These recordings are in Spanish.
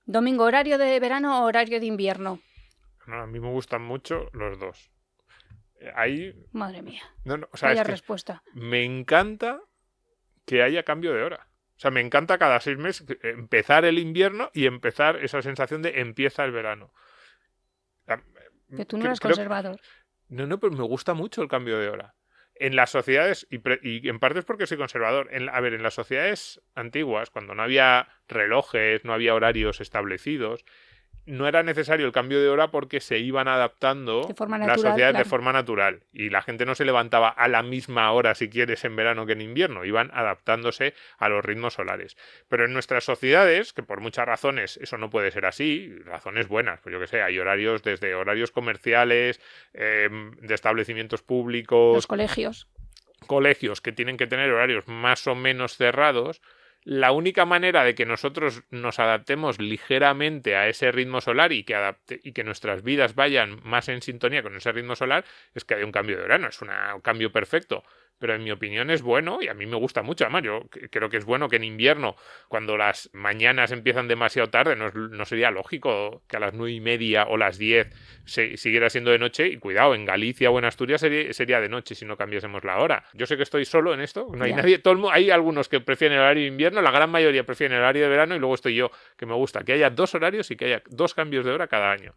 Domingo, ¿horario de verano o horario de invierno? No, a mí me gustan mucho los dos. Ahí... Madre mía, o sea, vaya es que respuesta. me encanta que haya cambio de hora. O sea, me encanta cada 6 meses empezar el invierno y empezar esa sensación de empieza el verano. Que tú no eres conservador. No, pero me gusta mucho el cambio de hora. En las sociedades, y en parte es porque soy conservador, en las sociedades antiguas, cuando no había relojes, no había horarios establecidos, no era necesario el cambio de hora porque se iban adaptando las sociedades claro. de forma natural. Y la gente no se levantaba a la misma hora, si quieres, en verano que en invierno. Iban adaptándose a los ritmos solares. Pero en nuestras sociedades, que por muchas razones eso no puede ser así, razones buenas, pues yo que sé, hay horarios desde horarios comerciales, de establecimientos públicos... Los colegios. Colegios que tienen que tener horarios más o menos cerrados. La única manera de que nosotros nos adaptemos ligeramente a ese ritmo solar y que nuestras vidas vayan más en sintonía con ese ritmo solar es que haya un cambio de hora. No es un cambio perfecto, pero en mi opinión es bueno y a mí me gusta mucho. Además, yo creo que es bueno que en invierno, cuando las mañanas empiezan demasiado tarde, no sería lógico que a las 9:30 o las 10 siguiera siendo de noche. Y cuidado, en Galicia o en Asturias sería de noche si no cambiásemos la hora. Yo sé que estoy solo en esto, no hay nadie. Hay algunos que prefieren el horario de invierno, la gran mayoría prefieren el horario de verano y luego estoy yo, que me gusta que haya 2 horarios y que haya 2 cambios de hora cada año.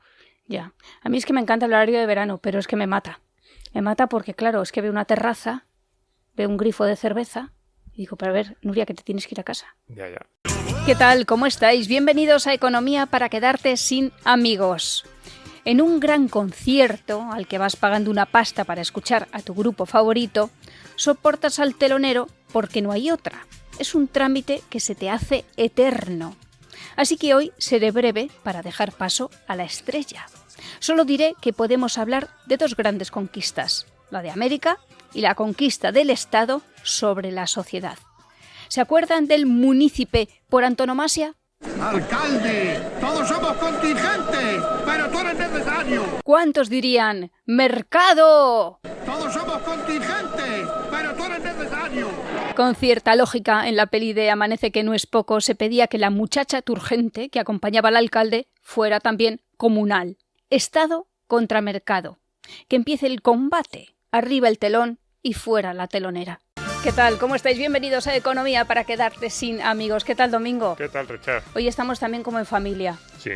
Ya, a mí es que me encanta el horario de verano, pero es que me mata. Me mata porque, claro, es que veo una terraza, veo un grifo de cerveza y digo, pero a ver, Nuria, que te tienes que ir a casa. Ya. ¿Qué tal? ¿Cómo estáis? Bienvenidos a Economía para quedarte sin amigos. En un gran concierto, al que vas pagando una pasta para escuchar a tu grupo favorito, soportas al telonero porque no hay otra. Es un trámite que se te hace eterno. Así que hoy seré breve para dejar paso a la estrella. Solo diré que podemos hablar de 2 grandes conquistas, la de América y la conquista del Estado sobre la sociedad. ¿Se acuerdan del munícipe por antonomasia? ¡Alcalde! ¡Todos somos contingentes! ¡Pero tú eres necesario! ¿Cuántos dirían ¡mercado! ¡Todos somos contingentes! ¡Pero tú eres necesario! Con cierta lógica, en la peli de Amanece que no es poco, se pedía que la muchacha turgente que acompañaba al alcalde fuera también comunal. Estado contra mercado. Que empiece el combate. Arriba el telón y fuera la telonera. ¿Qué tal? ¿Cómo estáis? Bienvenidos a Economía para quedarte sin amigos. ¿Qué tal, Domingo? ¿Qué tal, Richard? Hoy estamos también como en familia. Sí.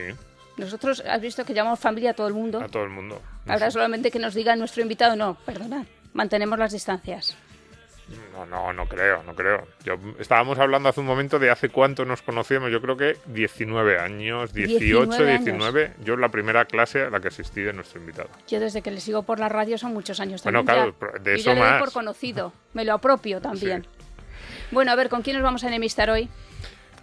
Nosotros, has visto que llamamos familia a todo el mundo. A todo el mundo. Ahora solamente que nos diga nuestro invitado, no, perdonad, mantenemos las distancias. No creo. Estábamos hablando hace un momento de hace cuánto nos conocíamos. Yo creo que 19 años, 18, 19. Yo la primera clase a la que asistí de nuestro invitado. Yo desde que le sigo por la radio son muchos años también. Bueno, claro, de eso yo ya más. lo doy por conocido, me lo apropio también. Sí. Bueno, a ver, ¿con quién nos vamos a enemistar hoy?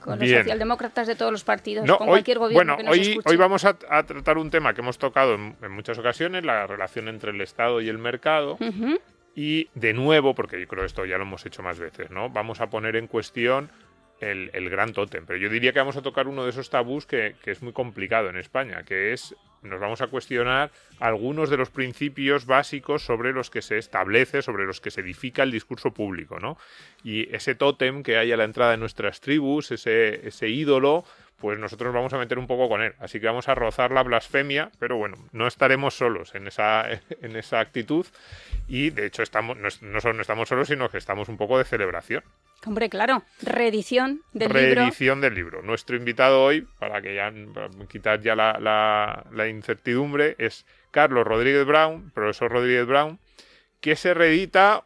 Con los socialdemócratas de todos los partidos, con cualquier gobierno que nos escuche. Hoy vamos a tratar un tema que hemos tocado en muchas ocasiones, la relación entre el Estado y el mercado. Uh-huh. Y de nuevo, porque yo creo que esto ya lo hemos hecho más veces, ¿no? Vamos a poner en cuestión el gran tótem. Pero yo diría que vamos a tocar uno de esos tabús que es muy complicado en España, que es, nos vamos a cuestionar algunos de los principios básicos sobre los que se establece, sobre los que se edifica el discurso público, ¿no? Y ese tótem que hay a la entrada de nuestras tribus, ese ídolo, pues nosotros vamos a meter un poco con él. Así que vamos a rozar la blasfemia, pero bueno, no estaremos solos en esa actitud. Y de hecho no solo no estamos solos, sino que estamos un poco de celebración. Hombre, claro, reedición del libro. Reedición del libro. Nuestro invitado hoy, para quitar ya la incertidumbre, es Carlos Rodríguez Brown, profesor Rodríguez Brown, que se reedita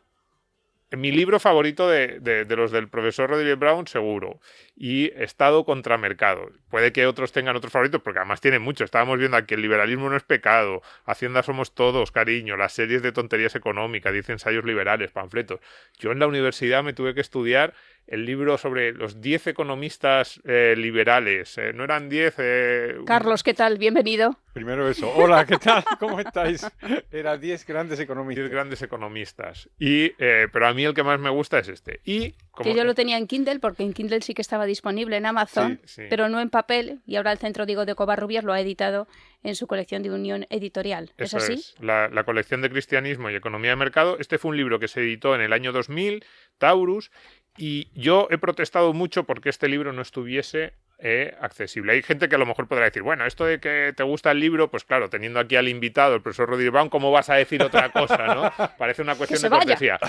mi libro favorito de los del profesor Rodríguez Brown, seguro. Y Estado contra mercado. Puede que otros tengan otros favoritos, porque además tienen muchos. Estábamos viendo aquí: El liberalismo no es pecado, Hacienda somos todos, cariño, las series de tonterías económicas, 10 ensayos liberales, panfletos. Yo en la universidad me tuve que estudiar el libro sobre los 10 economistas liberales. No eran 10... Carlos, ¿qué tal? Bienvenido. Primero eso. Hola, ¿qué tal? ¿Cómo estáis? Eran 10 grandes economistas. 10 grandes economistas. Pero a mí el que más me gusta es este. Que yo lo tenía en Kindle, porque en Kindle sí que estaba disponible en Amazon, sí. Pero no en papel. Y ahora el Centro Diego de Covarrubias lo ha editado en su colección de Unión Editorial. ¿Es así? Es. La colección de Cristianismo y Economía de Mercado. Este fue un libro que se editó en el año 2000, Taurus. Y yo he protestado mucho porque este libro no estuviese accesible. Hay gente que a lo mejor podrá decir, bueno, esto de que te gusta el libro, pues claro, teniendo aquí al invitado, el profesor Rodríguez Brown, ¿cómo vas a decir otra cosa, no? Parece una cuestión de cortesía.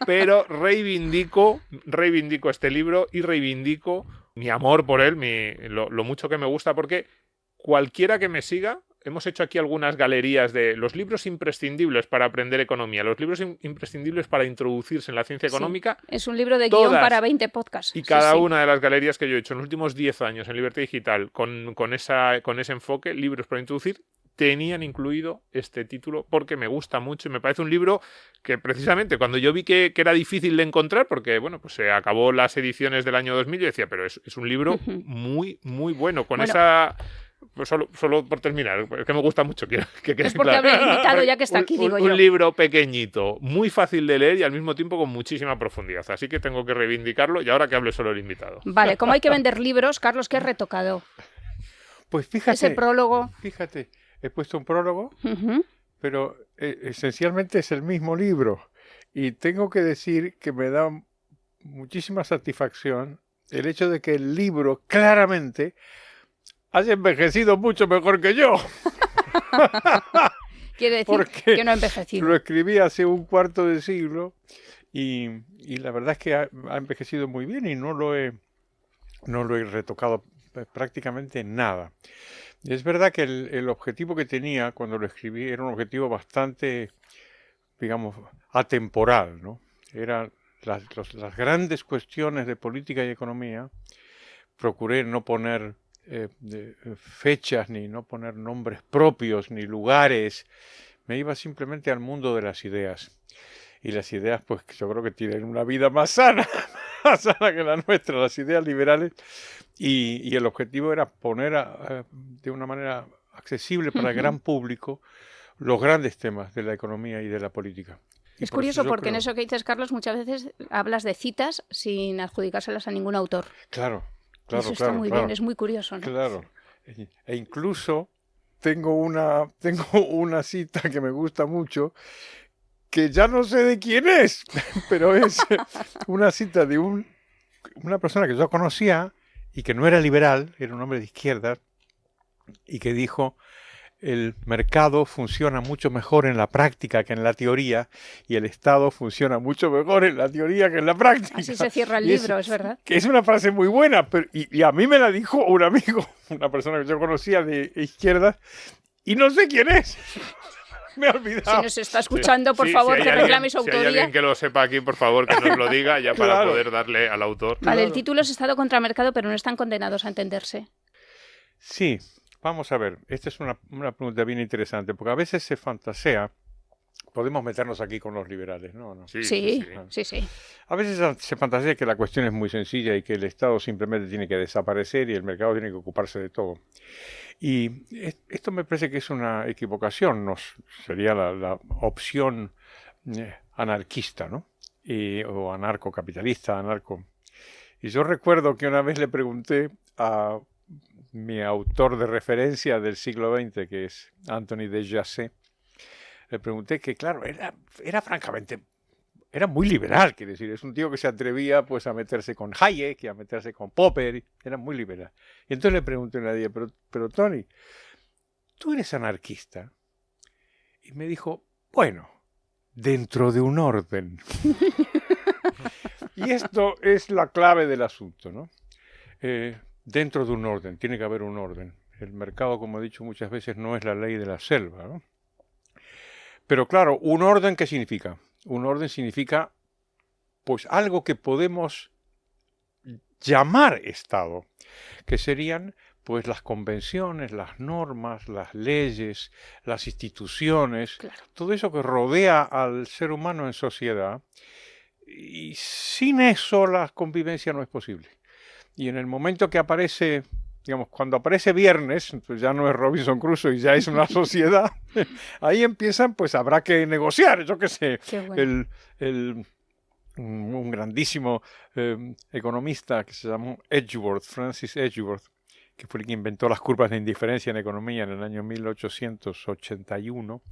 Pero reivindico este libro y reivindico mi amor por él, lo mucho que me gusta, porque cualquiera que me siga, hemos hecho aquí algunas galerías de los libros imprescindibles para aprender economía, los libros imprescindibles para introducirse en la ciencia económica. Es un libro de guión para 20 podcasts. Y cada una de las galerías que yo he hecho en los últimos 10 años en Libertad Digital con ese enfoque, libros para introducir, tenían incluido este título porque me gusta mucho y me parece un libro que precisamente cuando yo vi que era difícil de encontrar, porque bueno, pues se acabó las ediciones del año 2000, yo decía, pero es un libro muy, muy bueno, esa... Pues solo por terminar, es que me gusta mucho. Que es porque habré invitado ya que está aquí, digo yo. Un libro pequeñito, muy fácil de leer y al mismo tiempo con muchísima profundidad. Así que tengo que reivindicarlo y ahora que hable solo el invitado. Vale, como hay que vender libros, Carlos, ¿qué has retocado? Pues fíjate. Ese prólogo. Fíjate, he puesto un prólogo, pero esencialmente es el mismo libro. Y tengo que decir que me da muchísima satisfacción el hecho de que el libro claramente has envejecido mucho mejor que yo. Quiere decir que no ha envejecido. Lo escribí hace un cuarto de siglo y la verdad es que ha envejecido muy bien y no lo he retocado prácticamente nada. Y es verdad que el objetivo que tenía cuando lo escribí era un objetivo bastante, digamos, atemporal, ¿no? Eran las grandes cuestiones de política y economía. Procuré no poner fechas, ni no poner nombres propios, ni lugares. Me iba simplemente al mundo de las ideas. Y las ideas, pues yo creo que tienen una vida más sana que la nuestra, las ideas liberales. Y el objetivo era poner de una manera accesible para el gran público los grandes temas de la economía y de la política. Es curioso porque en eso que dices, Carlos, muchas veces hablas de citas sin adjudicárselas a ningún autor. Claro. Eso está muy bien, es muy curioso, ¿no? Claro. E incluso tengo una cita que me gusta mucho, que ya no sé de quién es, pero es una cita de una persona que yo conocía y que no era liberal, era un hombre de izquierda, y que dijo: el mercado funciona mucho mejor en la práctica que en la teoría y el Estado funciona mucho mejor en la teoría que en la práctica. Así se cierra el libro, es verdad. Que es una frase muy buena, pero, y a mí me la dijo un amigo, una persona que yo conocía de izquierda, y no sé quién es. Me he olvidado. Si nos está escuchando, por favor, que reclame su autoría. Si hay alguien que lo sepa aquí, por favor, que nos lo diga ya para poder darle al autor. Vale, el título es Estado contra Mercado, pero no están condenados a entenderse. Sí. Vamos a ver, esta es una pregunta bien interesante, porque a veces se fantasea, podemos meternos aquí con los liberales, ¿no? Sí. A veces se fantasea que la cuestión es muy sencilla y que el Estado simplemente tiene que desaparecer y el mercado tiene que ocuparse de todo. Y esto me parece que es una equivocación, sería la opción anarquista, ¿no? O anarcocapitalista, Y yo recuerdo que una vez le pregunté a mi autor de referencia del siglo XX, que es Anthony de Jassé, le pregunté que, claro, era francamente, era muy liberal, quiere decir, es un tío que se atrevía pues a meterse con Hayek y a meterse con Popper, era muy liberal. Y entonces le pregunté un día, pero Tony, ¿tú eres anarquista? Y me dijo, bueno, dentro de un orden. Y esto es la clave del asunto, ¿no? Dentro de un orden, tiene que haber un orden. El mercado, como he dicho muchas veces, no es la ley de la selva, ¿no? Pero claro, ¿un orden qué significa? Un orden significa, pues, algo que podemos llamar Estado, que serían, pues, las convenciones, las normas, las leyes, las instituciones, todo eso que rodea al ser humano en sociedad. Y sin eso la convivencia no es posible. Y en el momento que aparece, digamos, cuando aparece Viernes, pues ya no es Robinson Crusoe y ya es una sociedad, ahí empiezan, pues habrá que negociar, yo qué sé. Qué bueno. Un grandísimo economista que se llamó Francis Edgeworth, que fue el que inventó las curvas de indiferencia en economía en el año 1881,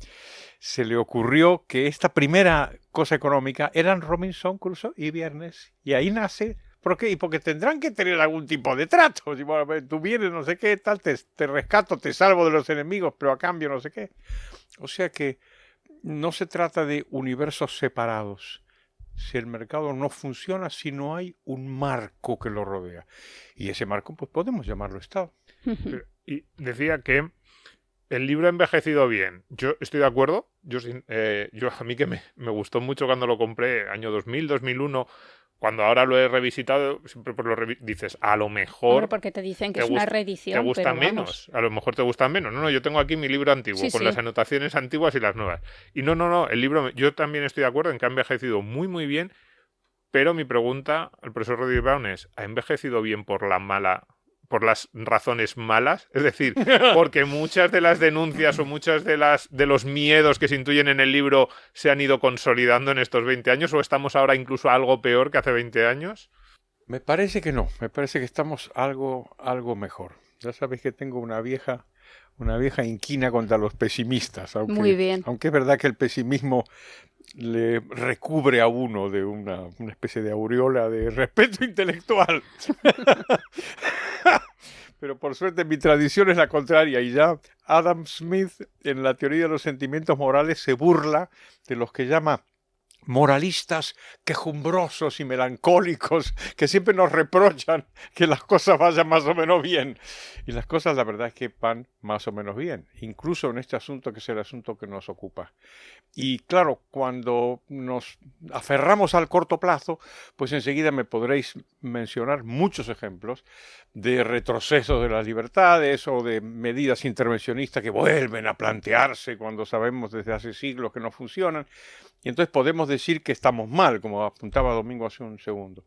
se le ocurrió que esta primera cosa económica eran Robinson Crusoe y Viernes, y ahí nace ¿Por qué? Y porque tendrán que tener algún tipo de trato. Si, bueno, tú vienes, no sé qué, tal, te rescato, te salvo de los enemigos, pero a cambio no sé qué. O sea que no se trata de universos separados. Si el mercado no funciona, si no hay un marco que lo rodea. Y ese marco, pues podemos llamarlo Estado. Y decía que el libro ha envejecido bien. Yo estoy de acuerdo. Yo a mí que me gustó mucho cuando lo compré, año 2000, 2001. Cuando ahora lo he revisitado, siempre pues dices, a lo mejor... Hombre, porque te dicen que es una reedición, te gusta pero menos. A lo mejor te gusta menos. No, yo tengo aquí mi libro antiguo, Sí, con sí. las anotaciones antiguas y las nuevas. Y no, el libro... Yo también estoy de acuerdo en que ha envejecido muy, muy bien, pero mi pregunta al profesor Rodríguez Brown es, ¿ha envejecido bien por las razones malas? Es decir, porque muchas de las denuncias o muchas de los miedos que se intuyen en el libro se han ido consolidando en estos 20 años, o estamos ahora incluso algo peor que hace 20 años. Me parece que no, me parece que estamos algo mejor. Ya sabes que tengo una vieja inquina contra los pesimistas, Muy bien. aunque es verdad que el pesimismo le recubre a uno de una especie de aureola de respeto intelectual. Pero por suerte mi tradición es la contraria, y ya Adam Smith en la teoría de los sentimientos morales se burla de los que llama moralistas quejumbrosos y melancólicos que siempre nos reprochan que las cosas vayan más o menos bien. Y las cosas, la verdad es que van más o menos bien, incluso en este asunto que es el asunto que nos ocupa. Y claro, cuando nos aferramos al corto plazo, pues enseguida me podréis mencionar muchos ejemplos de retrocesos de las libertades o de medidas intervencionistas que vuelven a plantearse cuando sabemos desde hace siglos que no funcionan. Y entonces podemos decir que estamos mal, como apuntaba Domingo hace un segundo.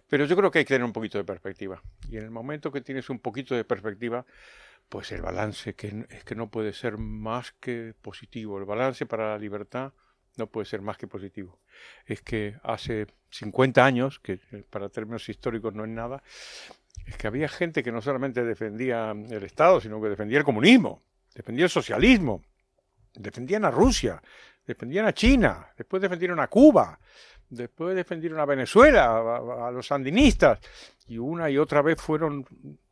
Pero yo creo que hay que tener un poquito de perspectiva. Y en el momento que tienes un poquito de perspectiva, pues el balance es que no puede ser más que positivo. El balance para la libertad no puede ser más que positivo. Es que hace 50 años, que para términos históricos no es nada, es que había gente que no solamente defendía el Estado, sino que defendía el comunismo, defendía el socialismo, defendían a Rusia, defendían a China, después defendieron a Cuba, después defendieron a Venezuela, a los sandinistas, y una y otra vez fueron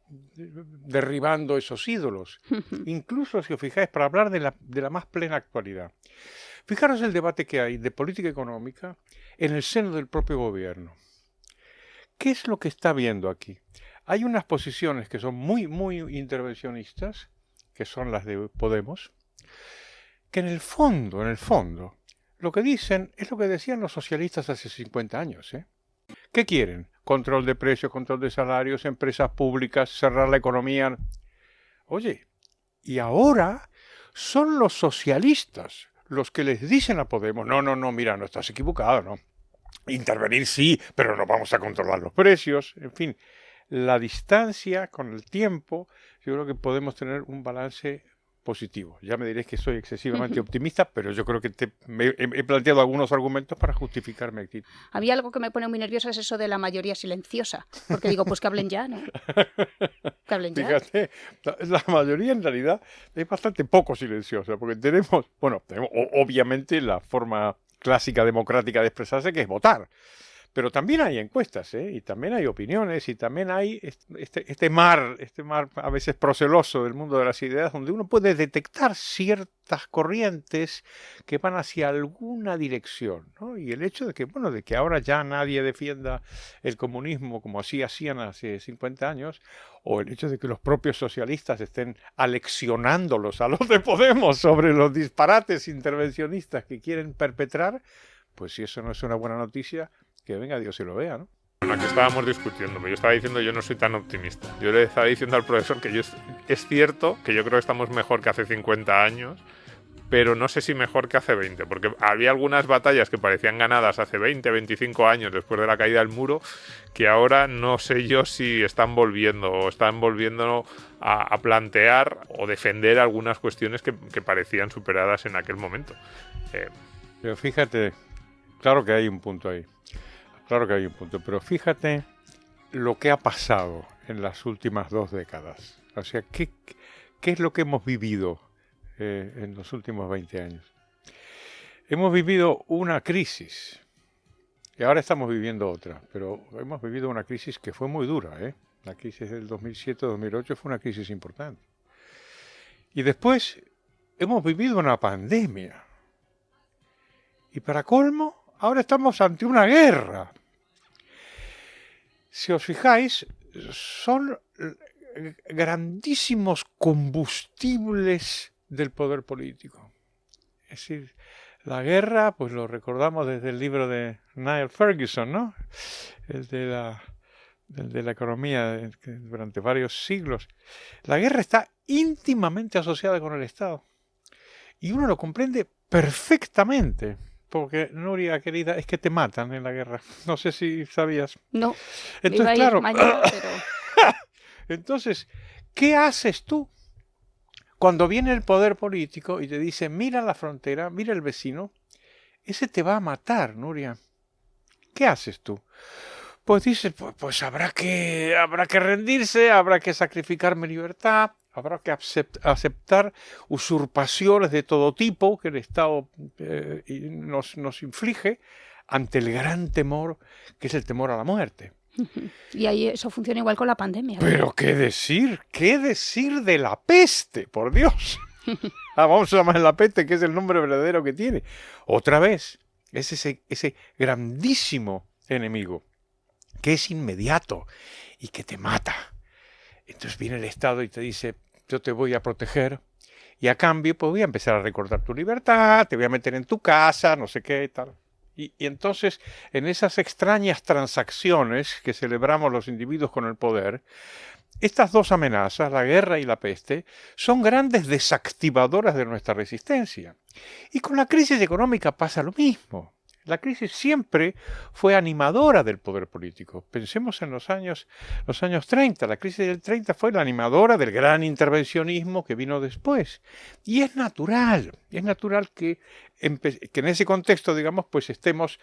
derribando esos ídolos. Incluso, si os fijáis, para hablar de la más plena actualidad. Fijaros el debate que hay de política económica en el seno del propio gobierno. ¿Qué es lo que está habiendo aquí? Hay unas posiciones que son muy, muy intervencionistas, que son las de Podemos, que en el fondo, lo que dicen es lo que decían los socialistas hace 50 años. ¿Qué quieren? Control de precios, control de salarios, empresas públicas, cerrar la economía. Oye, y ahora son los socialistas los que les dicen a Podemos, no, mira, no estás equivocado, no. Intervenir sí, pero no vamos a controlar los precios. En fin, la distancia con el tiempo, yo creo que podemos tener un balance positivo. Ya me diréis que soy excesivamente optimista, pero yo creo que he planteado algunos argumentos para justificar mi actitud. A mí algo que me pone muy nerviosa es eso de la mayoría silenciosa, porque digo, pues que hablen ya, ¿no? Que hablen ya. Fíjate, la mayoría en realidad es bastante poco silenciosa, porque tenemos obviamente la forma clásica democrática de expresarse, que es votar. Pero también hay encuestas, y también hay opiniones, y también hay este mar a veces proceloso del mundo de las ideas, donde uno puede detectar ciertas corrientes que van hacia alguna dirección, ¿no? Y el hecho de que ahora ya nadie defienda el comunismo como así hacían hace 50 años, o el hecho de que los propios socialistas estén aleccionándolos a los de Podemos sobre los disparates intervencionistas que quieren perpetrar, pues si eso no es una buena noticia, que venga Dios y lo vea, ¿no? Bueno, aquí estábamos discutiendo, pero yo estaba diciendo yo no soy tan optimista. Yo le estaba diciendo al profesor que es cierto que yo creo que estamos mejor que hace 50 años, pero no sé si mejor que hace 20, porque había algunas batallas que parecían ganadas hace 20, 25 años después de la caída del muro, que ahora no sé yo si están volviendo a plantear o defender algunas cuestiones que parecían superadas en aquel momento. Pero fíjate, claro que hay un punto ahí. Claro que hay un punto, pero fíjate lo que ha pasado en las últimas 2 décadas. O sea, ¿qué es lo que hemos vivido en los últimos 20 años? Hemos vivido una crisis Y ahora estamos viviendo otra, pero hemos vivido una crisis que fue muy dura, ¿eh? La crisis del 2007-2008 fue una crisis importante. Y después hemos vivido una pandemia. Y para colmo, ahora estamos ante una guerra. Si os fijáis, son grandísimos combustibles del poder político. Es decir, la guerra, pues lo recordamos desde el libro de Niall Ferguson, ¿no? El de la economía durante varios siglos. La guerra está íntimamente asociada con el Estado. Y uno lo comprende perfectamente. Porque, Nuria, querida, es que te matan en la guerra. No sé si sabías. No, Entonces, iba a ir claro, mañana, pero... entonces, ¿qué haces tú cuando viene el poder político y te dice, mira la frontera, mira el vecino? Ese te va a matar, Nuria. ¿Qué haces tú? Pues dices, pues habrá que rendirse, habrá que sacrificar mi libertad, habrá que aceptar usurpaciones de todo tipo que el Estado nos inflige ante el gran temor que es el temor a la muerte. Y ahí eso funciona igual con la pandemia. Pero qué decir de la peste, por Dios. Vamos a llamar la peste, que es el nombre verdadero que tiene. Otra vez, es ese grandísimo enemigo que es inmediato y que te mata. Entonces viene el Estado y te dice, yo te voy a proteger y a cambio pues voy a empezar a recortar tu libertad, te voy a meter en tu casa, no sé qué, tal. Y entonces en esas extrañas transacciones que celebramos los individuos con el poder, estas dos amenazas, la guerra y la peste, son grandes desactivadoras de nuestra resistencia. Y con la crisis económica pasa lo mismo. La crisis siempre fue animadora del poder político. Pensemos en los años 30. La crisis del 30 fue la animadora del gran intervencionismo que vino después. Y es natural que en ese contexto, digamos, pues estemos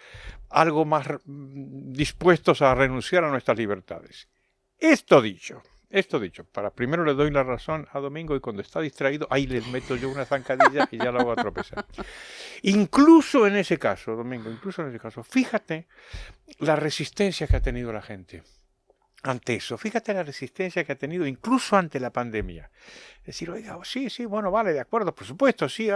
algo más dispuestos a renunciar a nuestras libertades. Esto dicho, primero le doy la razón a Domingo y cuando está distraído, ahí le meto yo una zancadilla y ya lo hago a tropezar. Incluso en ese caso, Domingo, fíjate la resistencia que ha tenido la gente ante eso. Fíjate la resistencia que ha tenido incluso ante la pandemia. Es decir, oiga, sí, bueno, vale, de acuerdo, por supuesto, sí,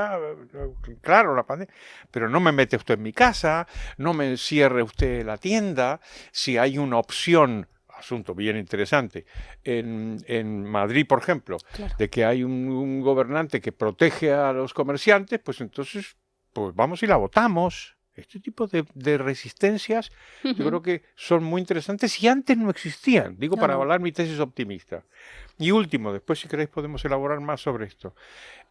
claro, la pandemia, pero no me mete usted en mi casa, no me cierre usted la tienda, si hay una opción. Asunto bien interesante, en Madrid, por ejemplo, claro, de que hay un gobernante que protege a los comerciantes, pues entonces pues vamos y la votamos. Este tipo de resistencias yo creo que son muy interesantes y antes no existían, digo, para avalar mi tesis optimista. Y último, después si queréis podemos elaborar más sobre esto.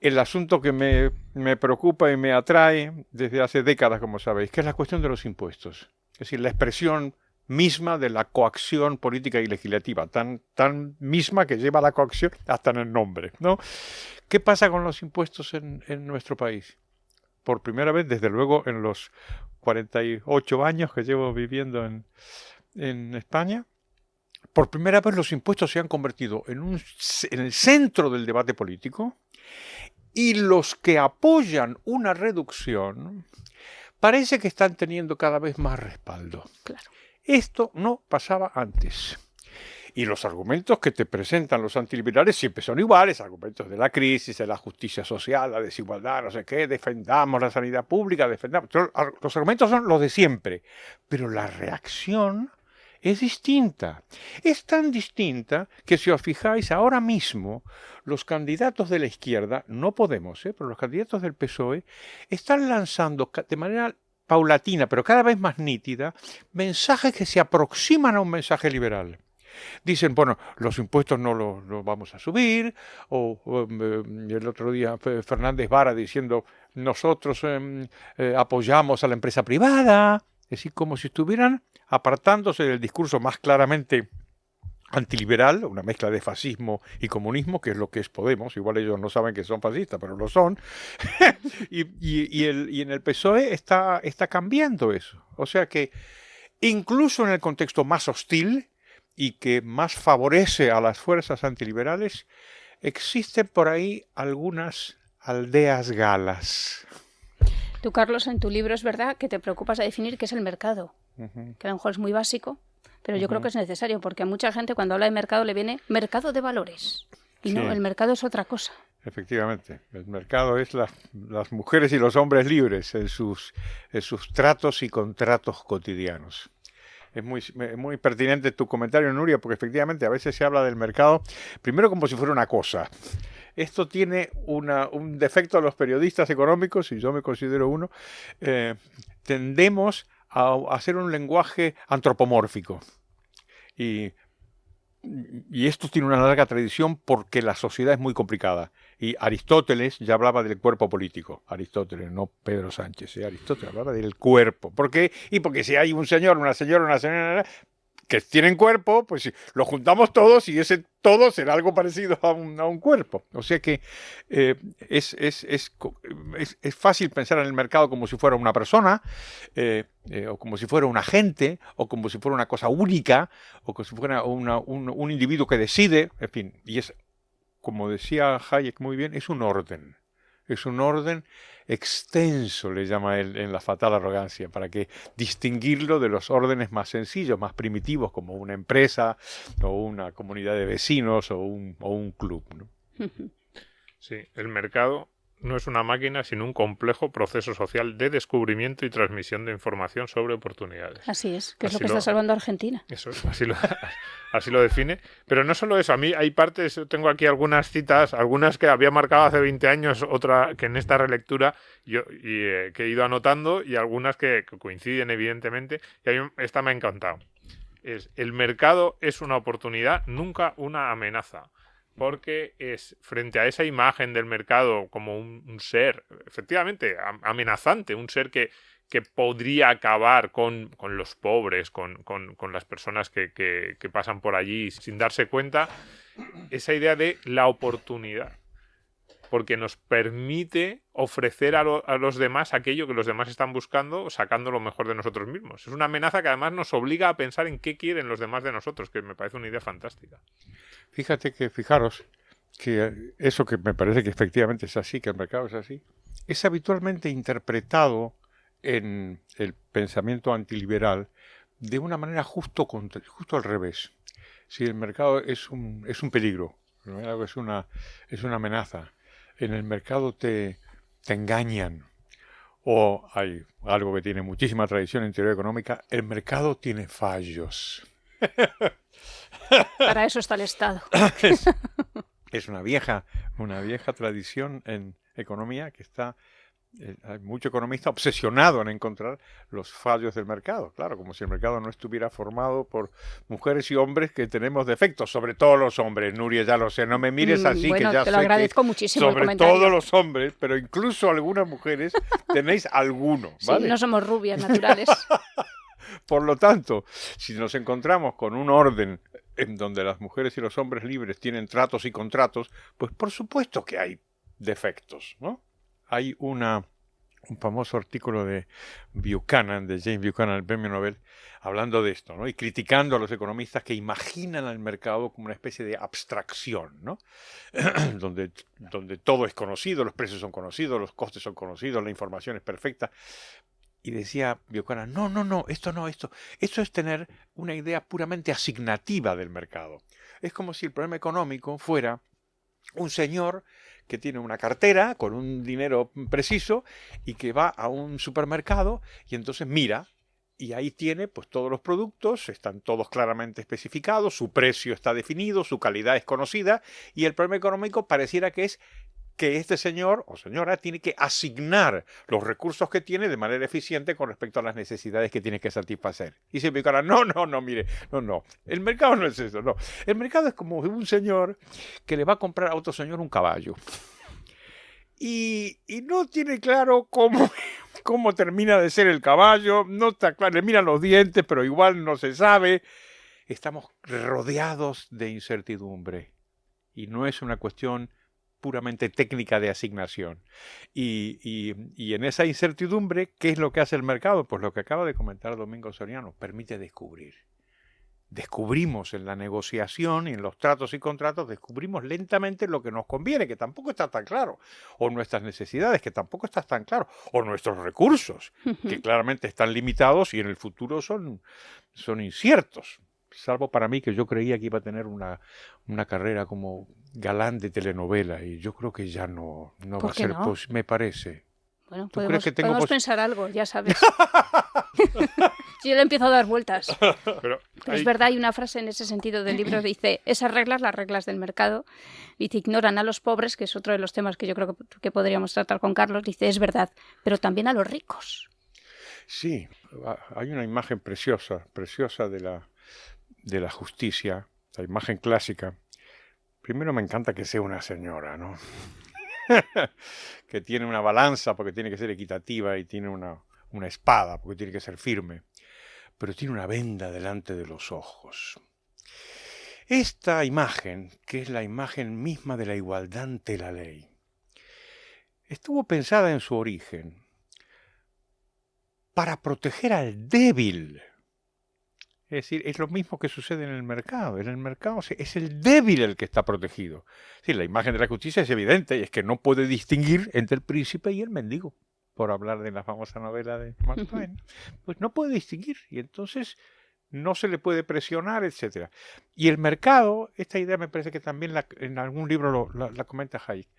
El asunto que me preocupa y me atrae desde hace décadas, como sabéis, que es la cuestión de los impuestos. Es decir, la expresión misma de la coacción política y legislativa, tan misma que lleva la coacción hasta en el nombre, ¿no? ¿Qué pasa con los impuestos en nuestro país? Por primera vez, desde luego, en los 48 años que llevo viviendo en España, por primera vez los impuestos se han convertido en el centro del debate político y los que apoyan una reducción parece que están teniendo cada vez más respaldo. Claro. Esto no pasaba antes. Y los argumentos que te presentan los antiliberales siempre son iguales, argumentos de la crisis, de la justicia social, la desigualdad, no sé qué, defendamos la sanidad pública, los argumentos son los de siempre, pero la reacción es distinta. Es tan distinta que si os fijáis ahora mismo, los candidatos de la izquierda, no Podemos, pero los candidatos del PSOE, están lanzando de manera paulatina, pero cada vez más nítida, mensajes que se aproximan a un mensaje liberal. Dicen, bueno, los impuestos no los vamos a subir, o el otro día Fernández Vara diciendo, nosotros apoyamos a la empresa privada, es decir, como si estuvieran apartándose del discurso más claramente antiliberal, una mezcla de fascismo y comunismo, que es lo que es Podemos, igual ellos no saben que son fascistas, pero lo son, y en el PSOE está cambiando eso. O sea que incluso en el contexto más hostil y que más favorece a las fuerzas antiliberales, existen por ahí algunas aldeas galas. Tú, Carlos, en tu libro es verdad que te preocupas de definir qué es el mercado. que a lo mejor es muy básico, pero yo creo que es necesario, porque a mucha gente cuando habla de mercado le viene mercado de valores. Y Sí. no, el mercado es otra cosa. Efectivamente, el mercado es las mujeres y los hombres libres en sus tratos y contratos cotidianos. Es muy pertinente tu comentario, Nuria, porque efectivamente a veces se habla del mercado primero como si fuera una cosa. Esto tiene un defecto a los periodistas económicos, y yo me considero uno. Tendemos a hacer un lenguaje antropomórfico. Y esto tiene una larga tradición porque la sociedad es muy complicada. Y Aristóteles ya hablaba del cuerpo político. Aristóteles, no Pedro Sánchez. Aristóteles hablaba del cuerpo. ¿Por qué? Y porque si hay un señor, una señora que tienen cuerpo, pues lo juntamos todos y ese todo será algo parecido a un cuerpo. O sea que es fácil pensar en el mercado como si fuera una persona, o como si fuera un agente, o como si fuera una cosa única, o como si fuera un individuo que decide, en fin. Y es, como decía Hayek muy bien, es un orden. Es un orden extenso, le llama él en La fatal arrogancia, para que distinguirlo de los órdenes más sencillos, más primitivos, como una empresa, o una comunidad de vecinos, o un club, ¿no? Sí, el mercado no es una máquina, sino un complejo proceso social de descubrimiento y transmisión de información sobre oportunidades. Así es, que es Así lo que está salvando a Argentina. Eso es, así lo define. Pero no solo eso, a mí hay partes, tengo aquí algunas citas, algunas que había marcado hace 20 años, otra que en esta relectura que he ido anotando, y algunas que coinciden evidentemente, y a mí esta me ha encantado. El mercado es una oportunidad, nunca una amenaza. Porque es frente a esa imagen del mercado como un ser, efectivamente, amenazante, un ser que podría acabar con los pobres, con las personas que pasan por allí sin darse cuenta, esa idea de la oportunidad, porque nos permite ofrecer a los demás aquello que los demás están buscando, sacando lo mejor de nosotros mismos. Es una amenaza que además nos obliga a pensar en qué quieren los demás de nosotros, que me parece una idea fantástica. Fijaros que eso que me parece que efectivamente es así, que el mercado es así, es habitualmente interpretado en el pensamiento antiliberal de una manera justo al revés. Si el mercado es un peligro, es una amenaza, en el mercado te engañan. O hay algo que tiene muchísima tradición en teoría económica, el mercado tiene fallos. Para eso está el Estado. Es una vieja tradición en economía que está, hay mucho economista obsesionado en encontrar los fallos del mercado. Claro, como si el mercado no estuviera formado por mujeres y hombres que tenemos defectos, sobre todo los hombres. Nuria, ya lo sé, no me mires así, bueno, que ya te sé lo agradezco que muchísimo el sobre comentario. todos los hombres, pero incluso algunas mujeres tenéis alguno, ¿vale? Sí, no somos rubias naturales. Por lo tanto, si nos encontramos con un orden en donde las mujeres y los hombres libres tienen tratos y contratos, pues por supuesto que hay defectos, ¿no? Hay un famoso artículo de Buchanan, de James Buchanan, el premio Nobel, hablando de esto, ¿no? Y criticando a los economistas que imaginan al mercado como una especie de abstracción, ¿no? donde todo es conocido, los precios son conocidos, los costes son conocidos, la información es perfecta. Y decía Buchanan, no, esto es tener una idea puramente asignativa del mercado. Es como si el problema económico fuera un señor que tiene una cartera con un dinero preciso y que va a un supermercado y entonces mira y ahí tiene pues todos los productos, están todos claramente especificados, su precio está definido, su calidad es conocida y el problema económico pareciera que es que este señor o señora tiene que asignar los recursos que tiene de manera eficiente con respecto a las necesidades que tiene que satisfacer. Y se me dice, mire, no, el mercado no es eso, no. El mercado es como un señor que le va a comprar a otro señor un caballo. Y no tiene claro cómo termina de ser el caballo, no está claro, le miran los dientes, pero igual no se sabe. Estamos rodeados de incertidumbre. Y no es una cuestión puramente técnica de asignación. Y en esa incertidumbre, ¿qué es lo que hace el mercado? Pues lo que acaba de comentar Domingo Soriano, permite descubrir. descubrimos en la negociación y en los tratos y contratos, descubrimos lentamente lo que nos conviene, que tampoco está tan claro, o nuestras necesidades, que tampoco está tan claro, o nuestros recursos, que claramente están limitados y en el futuro son inciertos. Salvo para mí, que yo creía que iba a tener una carrera como galán de telenovela, y yo creo que ya no va a ser no? posible, me parece. Bueno, ¿Tú crees que tengo podemos pensar algo, ya sabes. Yo le empiezo a dar vueltas. Pero Es verdad, hay una frase en ese sentido del libro, dice, esas reglas, las reglas del mercado, dice, ignoran a los pobres, que es otro de los temas que yo creo que podríamos tratar con Carlos, dice, es verdad, pero también a los ricos. Sí, hay una imagen preciosa de la justicia, la imagen clásica. Primero me encanta que sea una señora, ¿no? Que tiene una balanza porque tiene que ser equitativa y tiene una espada porque tiene que ser firme, pero tiene una venda delante de los ojos. Esta imagen, que es la imagen misma de la igualdad ante la ley, estuvo pensada en su origen para proteger al débil. Es decir, es lo mismo que sucede en el mercado. En el mercado es el débil el que está protegido. Sí, la imagen de la justicia es evidente, y es que no puede distinguir entre el príncipe y el mendigo, por hablar de la famosa novela de Mark Twain. Pues no puede distinguir, y entonces no se le puede presionar, etc. Y el mercado, esta idea me parece que también en algún libro la comenta Hayek,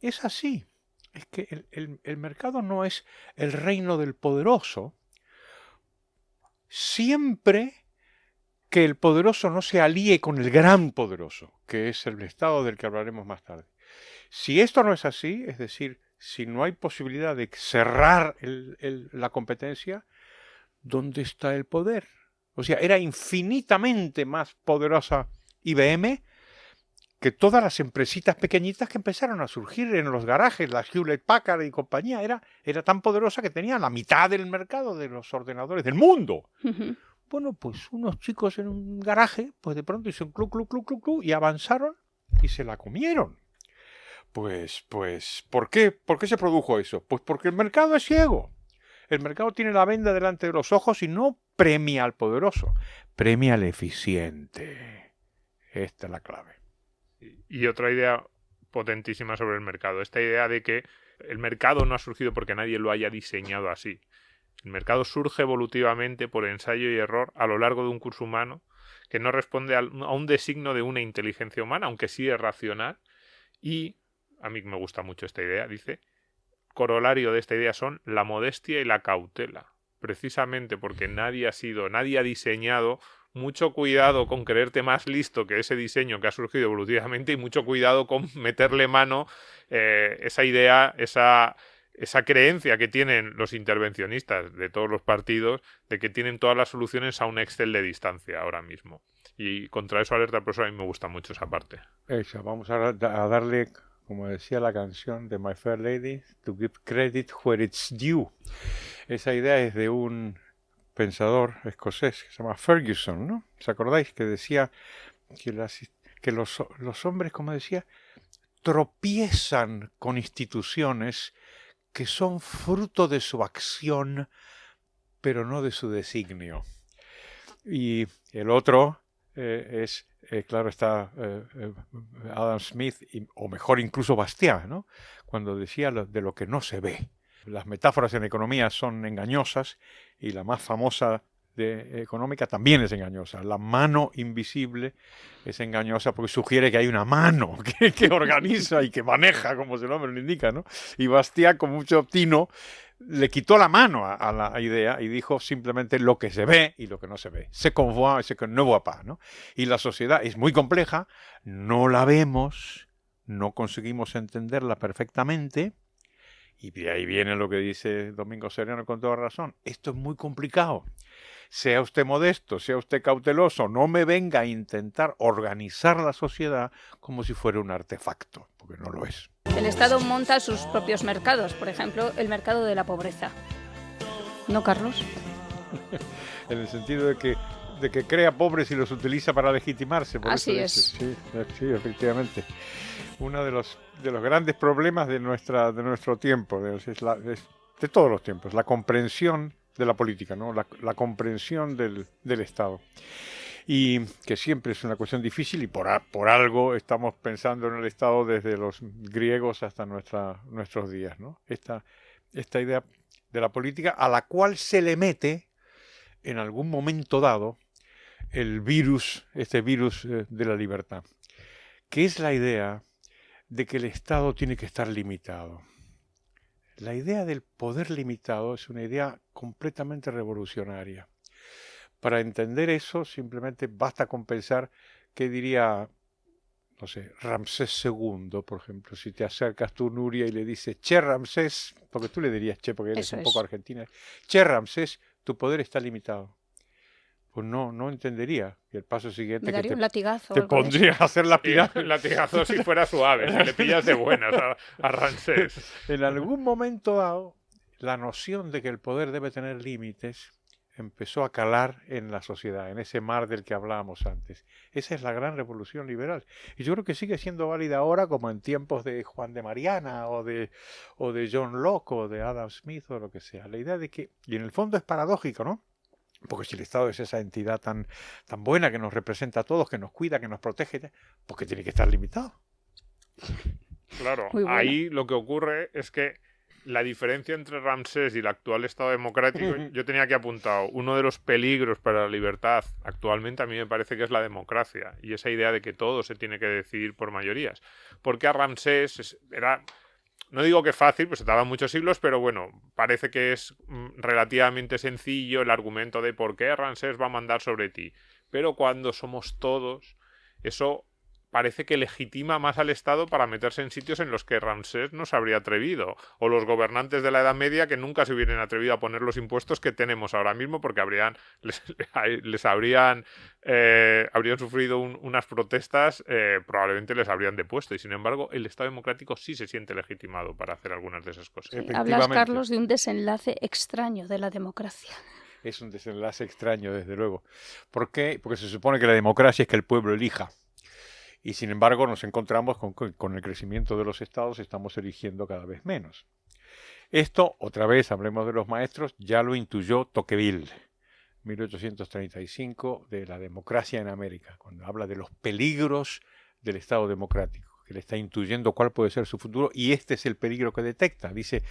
es así. Es que el mercado no es el reino del poderoso, siempre que el poderoso no se alíe con el gran poderoso, que es el Estado del que hablaremos más tarde. Si esto no es así, es decir, si no hay posibilidad de cerrar la competencia, ¿dónde está el poder? O sea, era infinitamente más poderosa IBM que todas las empresitas pequeñitas que empezaron a surgir en los garajes, la Hewlett Packard y compañía. Era tan poderosa que tenía la mitad del mercado de los ordenadores del mundo. Bueno, pues unos chicos en un garaje, pues de pronto hicieron clu, clu, clu, clu, clu, y avanzaron y se la comieron. Pues, ¿por qué? ¿Por qué se produjo eso? Pues porque el mercado es ciego. El mercado tiene la venda delante de los ojos y no premia al poderoso, premia al eficiente. Esta es la clave. Y otra idea potentísima sobre el mercado, esta idea de que el mercado no ha surgido porque nadie lo haya diseñado así. El mercado surge evolutivamente por ensayo y error a lo largo de un curso humano que no responde a un designo de una inteligencia humana, aunque sí es racional. Y a mí me gusta mucho esta idea, dice, corolario de esta idea son la modestia y la cautela. Precisamente porque nadie ha diseñado. Mucho cuidado con creerte más listo que ese diseño que ha surgido evolutivamente, y mucho cuidado con meterle mano esa idea, esa creencia que tienen los intervencionistas de todos los partidos de que tienen todas las soluciones a un Excel de distancia ahora mismo. Y contra eso alerta, por eso a mí me gusta mucho esa parte. Vamos a darle, como decía la canción de My Fair Lady, to give credit where it's due. Esa idea es de un pensador escocés que se llama Ferguson, ¿no? ¿Os acordáis? Que decía que los hombres, como decía, tropiezan con instituciones que son fruto de su acción, pero no de su designio. Y el otro claro, está Adam Smith, o mejor incluso Bastiat, ¿no? Cuando decía de lo que no se ve. Las metáforas en economía son engañosas, y la más famosa económica también es engañosa. La mano invisible es engañosa porque sugiere que hay una mano que organiza y que maneja, como su nombre lo indica, ¿no? Y Bastiat, con mucho tino, le quitó la mano a la idea y dijo simplemente lo que se ve y lo que no se ve. Se qu'on voit et ce qu'on ne voit pas, ¿no? Y la sociedad es muy compleja, no la vemos, no conseguimos entenderla perfectamente. Y de ahí viene lo que dice Domingo Sereno con toda razón. Esto es muy complicado. Sea usted modesto, sea usted cauteloso, no me venga a intentar organizar la sociedad como si fuera un artefacto, porque no lo es. El Estado monta sus propios mercados, por ejemplo, el mercado de la pobreza. ¿No, Carlos? En el sentido de que crea pobres y los utiliza para legitimarse. Así es. Sí, efectivamente. Uno de los grandes problemas de nuestro tiempo, de todos los tiempos, la comprensión de la política, ¿no? La comprensión del Estado. y que siempre es una cuestión difícil y por algo estamos pensando en el Estado desde los griegos hasta nuestros días, ¿no? Esta idea de la política a la cual se le mete en algún momento dado este virus de la libertad, que es la idea de que el Estado tiene que estar limitado. La idea del poder limitado es una idea completamente revolucionaria. Para entender eso, simplemente basta con pensar qué diría, no sé, Ramsés II, por ejemplo. Si te acercas tú, Nuria, y le dices, che, Ramsés, porque tú le dirías che, porque él es un poco argentina, che, Ramsés, tu poder está limitado. Pues no entendería. Y el paso siguiente me daría que un latigazo. te pondría a hacer lapidazo. Un latigazo si fuera suave, si le pillas de buenas a Ramsés. En algún momento dado, la noción de que el poder debe tener límites empezó a calar en la sociedad, en ese mar del que hablábamos antes. Esa es la gran revolución liberal. Y yo creo que sigue siendo válida ahora como en tiempos de Juan de Mariana o de John Locke o de Adam Smith o lo que sea. La idea de que, y en el fondo es paradójico, ¿no? Porque si el Estado es esa entidad tan buena que nos representa a todos, que nos cuida, que nos protege, porque tiene que estar limitado. Claro, ahí lo que ocurre es que la diferencia entre Ramsés y el actual Estado democrático, yo tenía aquí apuntado, uno de los peligros para la libertad actualmente a mí me parece que es la democracia y esa idea de que todo se tiene que decidir por mayorías. Porque a Ramsés era... No digo que fácil, pues se tardan muchos siglos, pero bueno, parece que es relativamente sencillo el argumento de por qué Ramsés va a mandar sobre ti. Pero cuando somos todos, eso parece que legitima más al Estado para meterse en sitios en los que Ramsés no se habría atrevido. O los gobernantes de la Edad Media que nunca se hubieran atrevido a poner los impuestos que tenemos ahora mismo porque habrían sufrido unas protestas, probablemente les habrían depuesto. Y sin embargo, el Estado democrático sí se siente legitimado para hacer algunas de esas cosas. Sí, hablas, Carlos, de un desenlace extraño de la democracia. Es un desenlace extraño, desde luego. ¿Por qué? Porque se supone que la democracia es que el pueblo elija. Y sin embargo nos encontramos con el crecimiento de los estados, estamos eligiendo cada vez menos. Esto, otra vez, hablemos de los maestros, ya lo intuyó Tocqueville, 1835, de la democracia en América, cuando habla de los peligros del Estado democrático, que le está intuyendo cuál puede ser su futuro, y este es el peligro que detecta. Dice,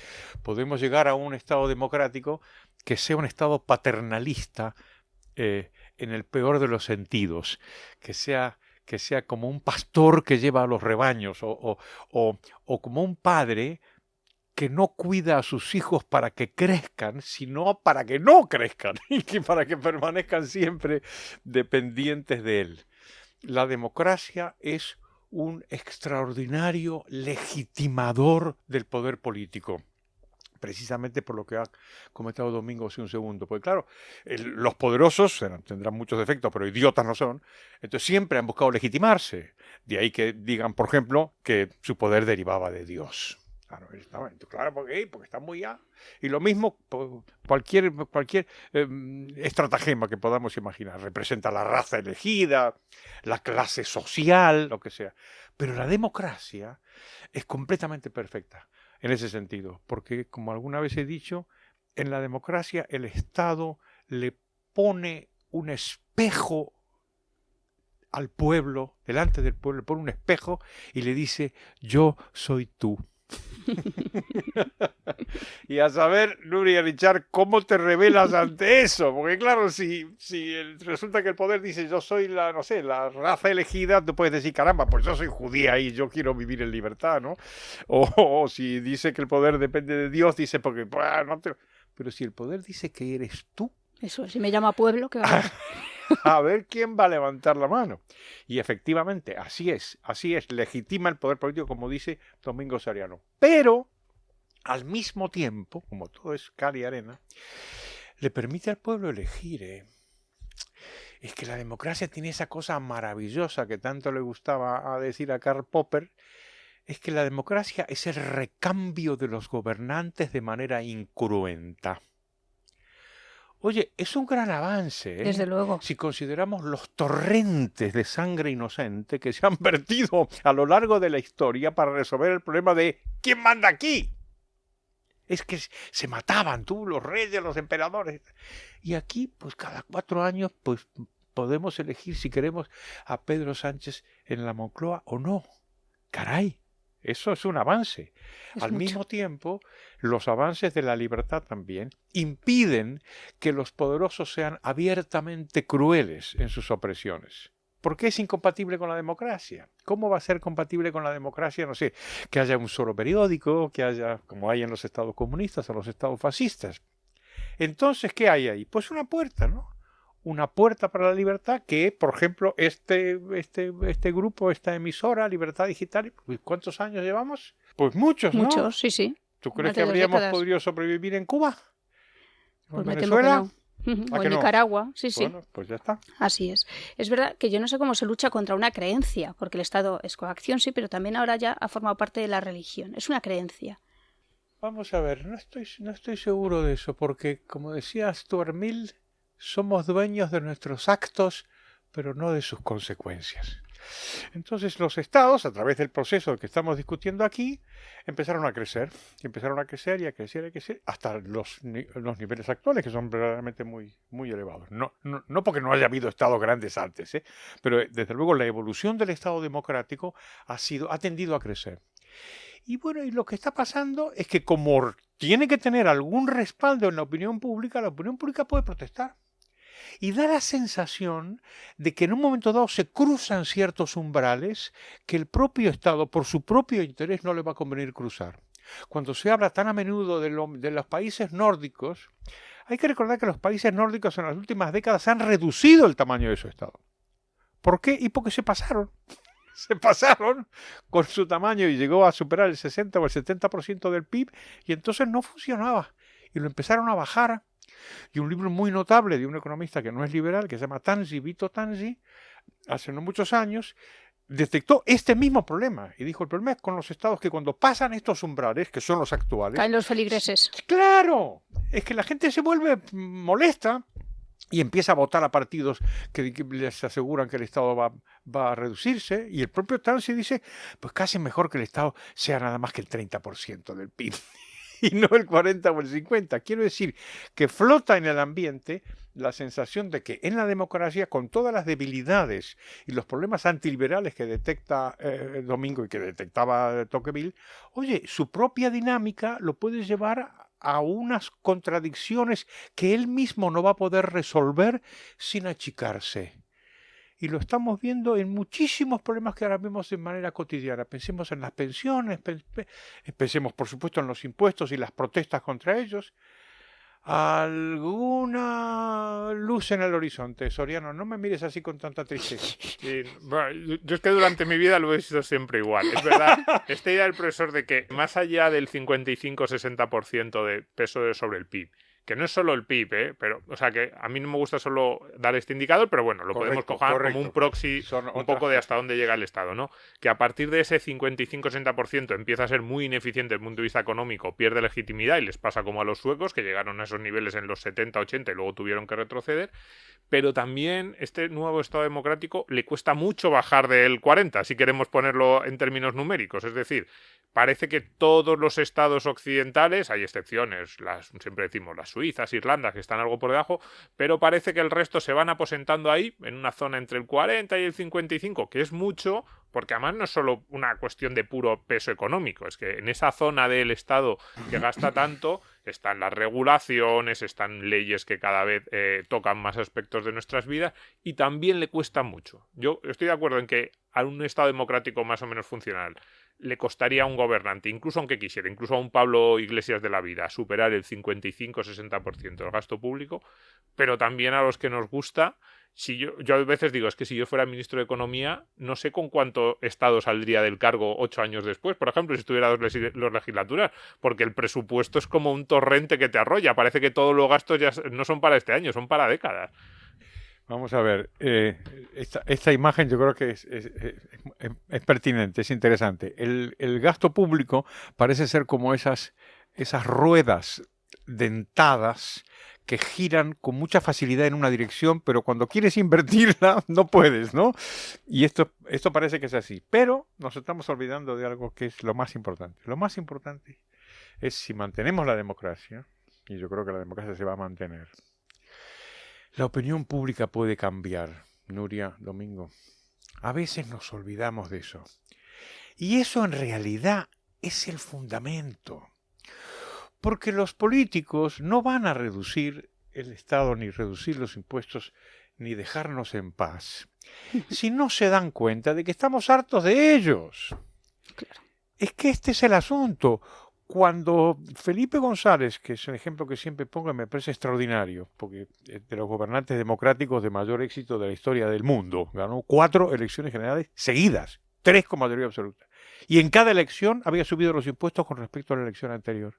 podemos llegar a un Estado democrático que sea un Estado paternalista en el peor de los sentidos, que sea como un pastor que lleva a los rebaños o como un padre que no cuida a sus hijos para que crezcan, sino para que no crezcan y para que permanezcan siempre dependientes de él. La democracia es un extraordinario legitimador del poder político. Precisamente por lo que ha comentado Domingo hace un segundo. Porque claro, los poderosos tendrán muchos defectos, pero idiotas no son. Entonces siempre han buscado legitimarse. De ahí que digan, por ejemplo, que su poder derivaba de Dios. Claro, porque está muy ya. Y lo mismo, cualquier estratagema que podamos imaginar. Representa la raza elegida, la clase social, lo que sea. Pero la democracia es completamente perfecta en ese sentido, porque como alguna vez he dicho, en la democracia el Estado le pone un espejo al pueblo, delante del pueblo, le pone un espejo y le dice, yo soy tú. Y a saber, Nuria Richard, ¿cómo te revelas ante eso? Porque claro, si resulta que el poder dice yo soy la raza elegida, tú puedes decir, caramba, pues yo soy judía y yo quiero vivir en libertad, ¿no? O si dice que el poder depende de Dios, dice porque pero si el poder dice que eres tú. Eso, si me llama pueblo, ¿qué va a hacer? A ver quién va a levantar la mano. Y efectivamente, así es, legitima el poder político, como dice Domingo Sariano. Pero, al mismo tiempo, como todo es cal y arena, le permite al pueblo elegir. Es que la democracia tiene esa cosa maravillosa que tanto le gustaba decir a Karl Popper, es que la democracia es el recambio de los gobernantes de manera incruenta. Oye, es un gran avance, Desde luego. Si consideramos los torrentes de sangre inocente que se han vertido a lo largo de la historia para resolver el problema de ¿quién manda aquí? Es que se mataban los reyes, los emperadores. Y aquí, pues cada 4 años, pues podemos elegir si queremos a Pedro Sánchez en la Moncloa o no. Caray, eso es un avance. Al mismo tiempo, los avances de la libertad también impiden que los poderosos sean abiertamente crueles en sus opresiones. ¿Por qué es incompatible con la democracia? ¿Cómo va a ser compatible con la democracia? No sé, que haya un solo periódico, que haya, como hay en los estados comunistas o los estados fascistas. Entonces, ¿qué hay ahí? Pues una puerta, ¿no? Una puerta para la libertad que, por ejemplo, este grupo, esta emisora, Libertad Digital, ¿cuántos años llevamos? Pues muchos, ¿no? Muchos, sí. ¿Tú crees que habríamos podido sobrevivir en Cuba? Pues ¿En me temo que Venezuela? no. O en Nicaragua, sí. Bueno, pues ya está. Así es. Es verdad que yo no sé cómo se lucha contra una creencia, porque el Estado es coacción, sí, pero también ahora ya ha formado parte de la religión. Es una creencia. Vamos a ver, no estoy seguro de eso, porque como decía Stuart Mill, somos dueños de nuestros actos, pero no de sus consecuencias. Entonces los estados, a través del proceso que estamos discutiendo aquí, empezaron a crecer y a crecer, hasta los niveles actuales, que son verdaderamente muy, muy elevados. No porque no haya habido estados grandes antes, pero desde luego la evolución del estado democrático ha tendido a crecer. Y bueno, y lo que está pasando es que como tiene que tener algún respaldo en la opinión pública puede protestar. Y da la sensación de que en un momento dado se cruzan ciertos umbrales que el propio Estado, por su propio interés, no le va a convenir cruzar. Cuando se habla tan a menudo de los países nórdicos, hay que recordar que los países nórdicos en las últimas décadas han reducido el tamaño de su Estado. ¿Por qué? Y porque se pasaron. Se pasaron con su tamaño y llegó a superar el 60 o el 70% del PIB y entonces no funcionaba. Y lo empezaron a bajar. Y un libro muy notable de un economista que no es liberal, que se llama Vito Tanzi, hace no muchos años, detectó este mismo problema. Y dijo, el problema es con los estados que cuando pasan estos umbrales, que son los actuales... Caen los feligreses. ¡Claro! Es que la gente se vuelve molesta y empieza a votar a partidos que les aseguran que el Estado va a reducirse. Y el propio Tanzi dice, pues casi mejor que el Estado sea nada más que el 30% del PIB. Y no el 40 o el 50. Quiero decir que flota en el ambiente la sensación de que en la democracia, con todas las debilidades y los problemas antiliberales que detecta Domingo y que detectaba Tocqueville, oye, su propia dinámica lo puede llevar a unas contradicciones que él mismo no va a poder resolver sin achicarse. Y lo estamos viendo en muchísimos problemas que ahora vemos de manera cotidiana. Pensemos en las pensiones, pensemos por supuesto en los impuestos y las protestas contra ellos. ¿Alguna luz en el horizonte, Soriano? No me mires así con tanta tristeza. Sí, bueno, yo es que durante mi vida lo he sido siempre igual. Es verdad, esta idea del profesor de que más allá del 55-60% de peso sobre el PIB, que no es solo el PIB, pero, o sea, que a mí no me gusta solo dar este indicador, pero bueno, lo podemos coger como un proxy un poco de hasta dónde llega el Estado, ¿no? Que a partir de ese 55-60% empieza a ser muy ineficiente desde el punto de vista económico, pierde legitimidad y les pasa como a los suecos, que llegaron a esos niveles en los 70-80 y luego tuvieron que retroceder, pero también este nuevo Estado democrático le cuesta mucho bajar del 40, si queremos ponerlo en términos numéricos, es decir, parece que todos los estados occidentales, hay excepciones, siempre decimos las suizas, Irlanda, que están algo por debajo, pero parece que el resto se van aposentando ahí, en una zona entre el 40 y el 55, que es mucho, porque además no es solo una cuestión de puro peso económico, es que en esa zona del Estado que gasta tanto, están las regulaciones, están leyes que cada vez tocan más aspectos de nuestras vidas, y también le cuesta mucho. Yo estoy de acuerdo en que a un Estado democrático más o menos funcional le costaría a un gobernante, incluso aunque quisiera, incluso a un Pablo Iglesias de la vida, superar el 55-60% del gasto público, pero también a los que nos gusta. Si yo a veces digo, es que si yo fuera ministro de Economía, no sé con cuánto Estado saldría del cargo 8 años después, por ejemplo, si estuviera dos legislaturas, porque el presupuesto es como un torrente que te arrolla, parece que todos los gastos ya no son para este año, son para décadas. Vamos a ver, esta imagen yo creo que es pertinente, es interesante. El gasto público parece ser como esas ruedas dentadas que giran con mucha facilidad en una dirección, pero cuando quieres invertirla no puedes, ¿no? Y esto parece que es así. Pero nos estamos olvidando de algo que es lo más importante. Lo más importante es si mantenemos la democracia, y yo creo que la democracia se va a mantener. La opinión pública puede cambiar, Nuria, Domingo. A veces nos olvidamos de eso. Y eso en realidad es el fundamento. Porque los políticos no van a reducir el Estado, ni reducir los impuestos, ni dejarnos en paz, si no se dan cuenta de que estamos hartos de ellos. Claro. Es que este es el asunto. Cuando Felipe González, que es un ejemplo que siempre pongo y me parece extraordinario, porque es de los gobernantes democráticos de mayor éxito de la historia del mundo, ganó 4 elecciones generales seguidas, 3 con mayoría absoluta. Y en cada elección había subido los impuestos con respecto a la elección anterior.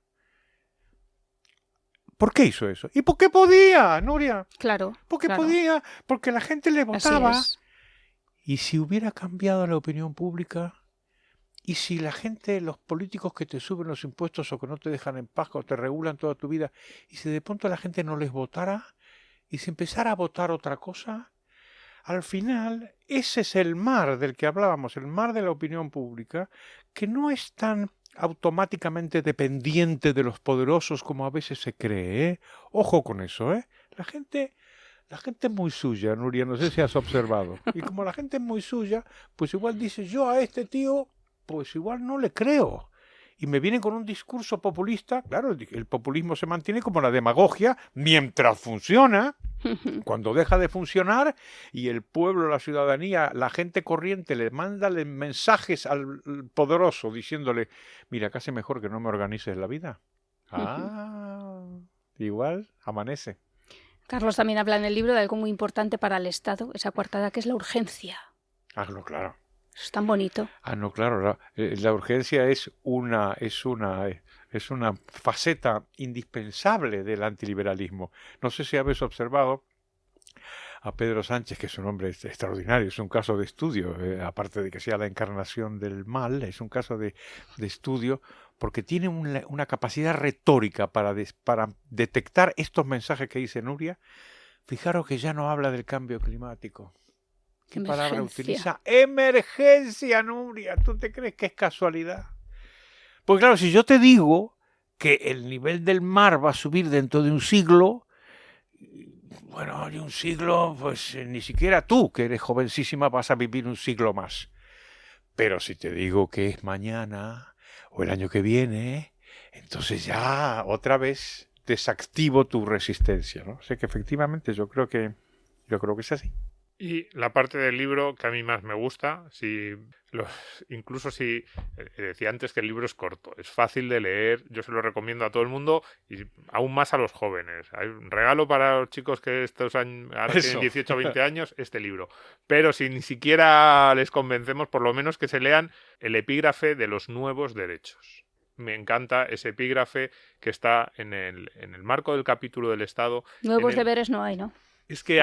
¿Por qué hizo eso? ¿Y por qué podía, Nuria? Claro. Porque claro. podía, porque la gente le Así votaba. es. Y si hubiera cambiado la opinión pública, y si la gente, los políticos que te suben los impuestos o que no te dejan en paz o te regulan toda tu vida, y si de pronto la gente no les votara y se empezara a votar otra cosa, al final ese es el mar del que hablábamos, el mar de la opinión pública, que no es tan automáticamente dependiente de los poderosos como a veces se cree, ¿eh? Ojo con eso, ¿eh? La gente es muy suya, Nuria, no sé si has observado. Y como la gente es muy suya, pues igual dice, yo a este tío, pues igual no le creo. Y me vienen con un discurso populista. Claro, el populismo se mantiene como la demagogia mientras funciona. Cuando deja de funcionar y el pueblo, la ciudadanía, la gente corriente le manda mensajes al poderoso diciéndole, mira, casi mejor que no me organices la vida. Igual amanece. Carlos también habla en el libro de algo muy importante para el Estado, esa coartada que es la urgencia. No, claro. Eso es tan bonito. No, claro. La urgencia es una faceta indispensable del antiliberalismo. No sé si habéis observado a Pedro Sánchez, que es un hombre extraordinario, es un caso de estudio, aparte de que sea la encarnación del mal, es un caso de estudio, porque tiene una capacidad retórica para detectar estos mensajes que dice Nuria. Fijaros que ya no habla del cambio climático. ¿Qué palabra utiliza? Emergencia, Nuria. ¿Tú te crees que es casualidad? Pues claro, si yo te digo que el nivel del mar va a subir dentro de un siglo, bueno, y un siglo, pues ni siquiera tú, que eres jovencísima, vas a vivir un siglo más. Pero si te digo que es mañana o el año que viene, entonces ya otra vez desactivo tu resistencia, ¿no? O sea que efectivamente yo creo que es así. Y la parte del libro que a mí más me gusta, incluso si decía antes que el libro es corto, es fácil de leer, yo se lo recomiendo a todo el mundo y aún más a los jóvenes. Hay un regalo para los chicos que estos años, ahora tienen 18 o 20 años, este libro. Pero si ni siquiera les convencemos, por lo menos que se lean el epígrafe de los nuevos derechos. Me encanta ese epígrafe que está en el marco del capítulo del Estado. Nuevos deberes no hay, ¿no? Es que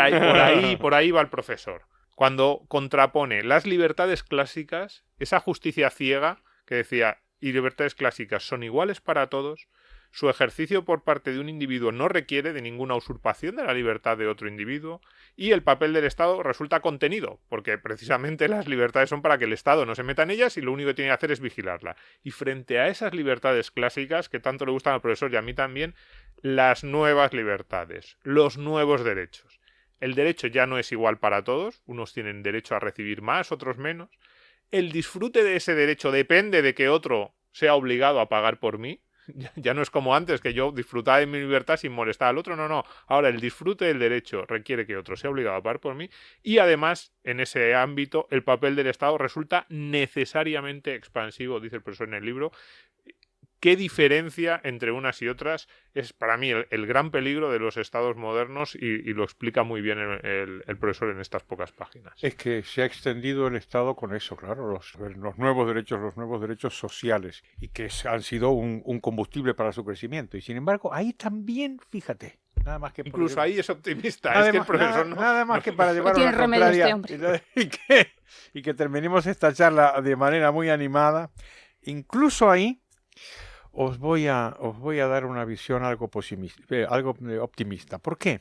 por ahí va el profesor. Cuando contrapone las libertades clásicas, esa justicia ciega que decía, y libertades clásicas son iguales para todos, su ejercicio por parte de un individuo no requiere de ninguna usurpación de la libertad de otro individuo, y el papel del Estado resulta contenido, porque precisamente las libertades son para que el Estado no se meta en ellas y lo único que tiene que hacer es vigilarla. Y frente a esas libertades clásicas, que tanto le gustan al profesor y a mí también, las nuevas libertades, los nuevos derechos. El derecho ya no es igual para todos, unos tienen derecho a recibir más, otros menos. El disfrute de ese derecho depende de que otro sea obligado a pagar por mí. Ya no es como antes, que yo disfrutaba de mi libertad sin molestar al otro, no. Ahora el disfrute del derecho requiere que otro sea obligado a pagar por mí y además, en ese ámbito, el papel del Estado resulta necesariamente expansivo, dice el profesor en el libro. ¿Qué diferencia entre unas y otras es para mí el gran peligro de los estados modernos y lo explica muy bien el profesor en estas pocas páginas? Es que se ha extendido el Estado con eso, claro, los nuevos derechos sociales y que han sido un combustible para su crecimiento. Y sin embargo, ahí también, fíjate, nada más que... Incluso ahí es optimista, es que el profesor nada más que para llevar tiene una remedio contraria y que terminemos esta charla de manera muy animada. Incluso ahí os voy a dar una visión algo optimista. ¿Por qué?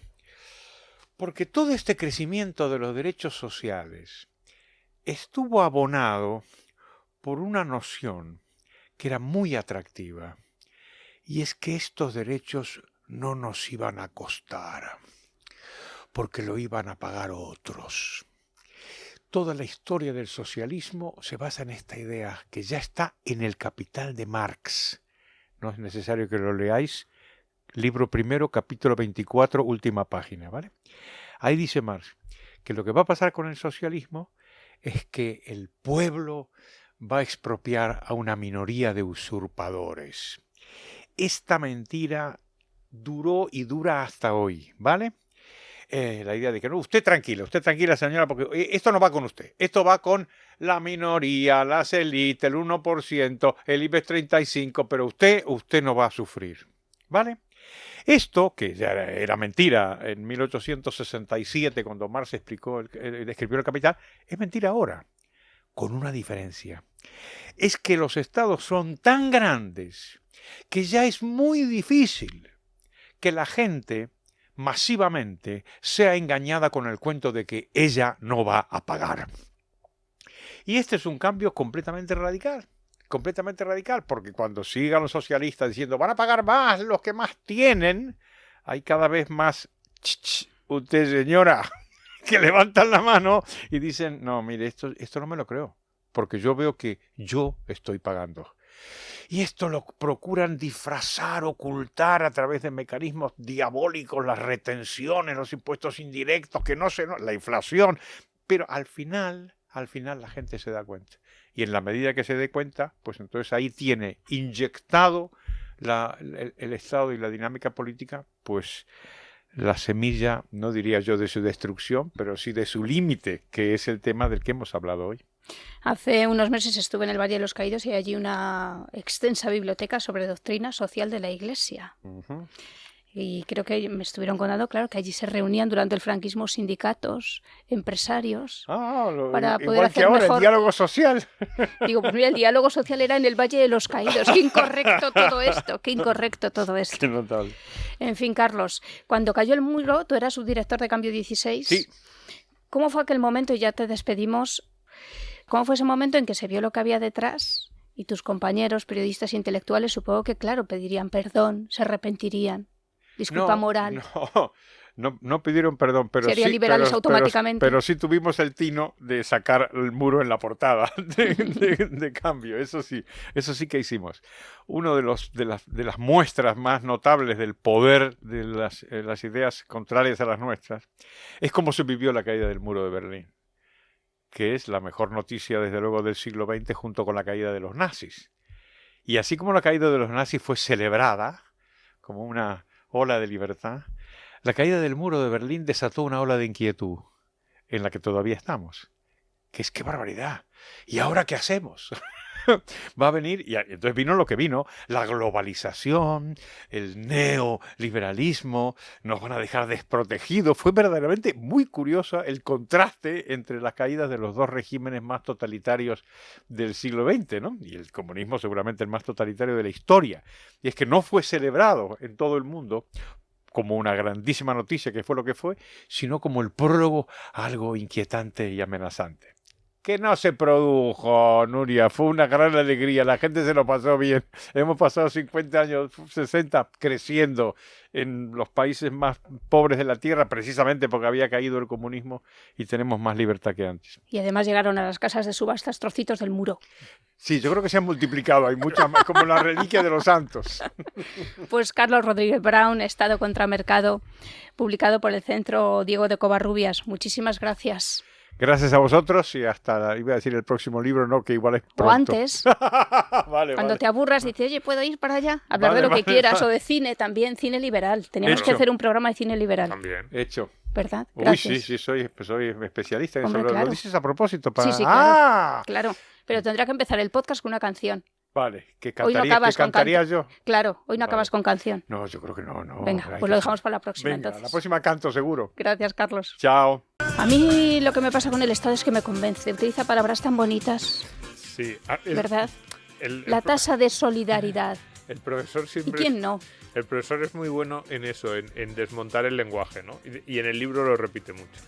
Porque todo este crecimiento de los derechos sociales estuvo abonado por una noción que era muy atractiva, y es que estos derechos no nos iban a costar. porque lo iban a pagar otros. Toda la historia del socialismo se basa en esta idea que ya está en El Capital de Marx. No es necesario que lo leáis. Libro primero, capítulo 24, última página, ¿vale? Ahí dice Marx que lo que va a pasar con el socialismo es que el pueblo va a expropiar a una minoría de usurpadores. Esta mentira duró y dura hasta hoy, ¿vale? La idea de que no, usted tranquila señora, porque esto no va con usted, esto va con la minoría, las élites, el 1%, el IBEX 35, pero usted no va a sufrir, ¿vale? Esto, que ya era mentira en 1867 cuando Marx escribió El Capital, es mentira ahora, con una diferencia. Es que los estados son tan grandes que ya es muy difícil que la gente masivamente sea engañada con el cuento de que ella no va a pagar. Y este es un cambio completamente radical, porque cuando sigan los socialistas diciendo van a pagar más los que más tienen, hay cada vez más usted señora que levantan la mano y dicen no, mire, esto no me lo creo, porque yo veo que yo estoy pagando. Y esto lo procuran disfrazar, ocultar a través de mecanismos diabólicos, las retenciones, los impuestos indirectos, la inflación. Pero al final la gente se da cuenta. Y en la medida que se dé cuenta, pues entonces ahí tiene inyectado el Estado y la dinámica política, pues la semilla, no diría yo de su destrucción, pero sí de su límite, que es el tema del que hemos hablado hoy. Hace unos meses estuve en el Valle de los Caídos y hay allí una extensa biblioteca sobre doctrina social de la Iglesia. Uh-huh. Y creo que me estuvieron contando, claro, que allí se reunían durante el franquismo sindicatos, empresarios, para poder hacer ahora, mejor... el diálogo social. Digo, pues mira, el diálogo social era en el Valle de los Caídos. Qué incorrecto todo esto, qué incorrecto todo esto. Qué notable. En fin, Carlos, cuando cayó el muro, tú eras subdirector de Cambio 16. Sí. ¿Cómo fue aquel momento? Y ya te despedimos. ¿Cómo fue ese momento en que se vio lo que había detrás? Y tus compañeros, periodistas e intelectuales, supongo que, claro, pedirían perdón, se arrepentirían. Disculpa moral. No pidieron perdón, pero serían sí, liberales automáticamente. Pero sí tuvimos el tino de sacar el muro en la portada de Cambio. Eso sí que hicimos. Uno de las muestras más notables del poder de las ideas contrarias a las nuestras es cómo se vivió la caída del muro de Berlín, que es la mejor noticia, desde luego, del siglo XX, junto con la caída de los nazis. Y así como la caída de los nazis fue celebrada como una ola de libertad, la caída del muro de Berlín desató una ola de inquietud en la que todavía estamos. Que es ¡qué barbaridad! ¿Y ahora qué hacemos? Va a venir, y entonces vino lo que vino, la globalización, el neoliberalismo, nos van a dejar desprotegidos. Fue verdaderamente muy curioso el contraste entre las caídas de los dos regímenes más totalitarios del siglo XX, ¿no? Y el comunismo seguramente el más totalitario de la historia. Y es que no fue celebrado en todo el mundo como una grandísima noticia, que fue lo que fue, sino como el prólogo a algo inquietante y amenazante. Que no se produjo, Nuria, fue una gran alegría, la gente se lo pasó bien. Hemos pasado 50 años, 60, creciendo en los países más pobres de la tierra, precisamente porque había caído el comunismo, y tenemos más libertad que antes. Y además llegaron a las casas de subastas trocitos del muro. Sí, yo creo que se han multiplicado, hay muchas más, como la reliquia de los santos. Pues Carlos Rodríguez Brown, Estado contra Mercado, publicado por el Centro Diego de Covarrubias. Muchísimas gracias. Gracias a vosotros y hasta, iba a decir el próximo libro, no, que igual es pronto. O antes, cuando te aburras, dices, oye, ¿puedo ir para allá? Hablar de lo que quieras, o de cine también, cine liberal. Teníamos que hacer un programa de cine liberal. También. Hecho. ¿Verdad? Gracias. Uy, sí, soy especialista en Hombre, eso. claro. ¿Lo dices a propósito? Para... Sí, claro. Claro, pero tendrá que empezar el podcast con una canción. Vale, ¿qué Hoy no acabas ¿qué cantaría yo? Claro, hoy no acabas con canción. No, yo creo que no. Venga, pues lo dejamos para la próxima. Venga, entonces. la próxima canto seguro. Gracias, Carlos. Chao. A mí lo que me pasa con el Estado es que me convence. Utiliza palabras tan bonitas, Sí. ¿verdad? La tasa de solidaridad. El profesor ¿Y siempre... quién no? El profesor es muy bueno en eso, en desmontar el lenguaje, ¿no? Y en el libro lo repite mucho.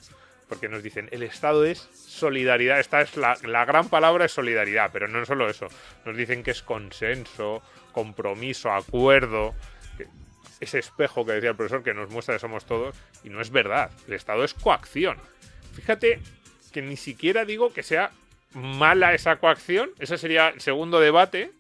Porque nos dicen, el Estado es solidaridad. Esta es la gran palabra, es solidaridad, pero no solo eso. Nos dicen que es consenso, compromiso, acuerdo. ese espejo que decía el profesor que nos muestra que somos todos, y no es verdad. El Estado es coacción. Fíjate que ni siquiera digo que sea mala esa coacción, ese sería el segundo debate.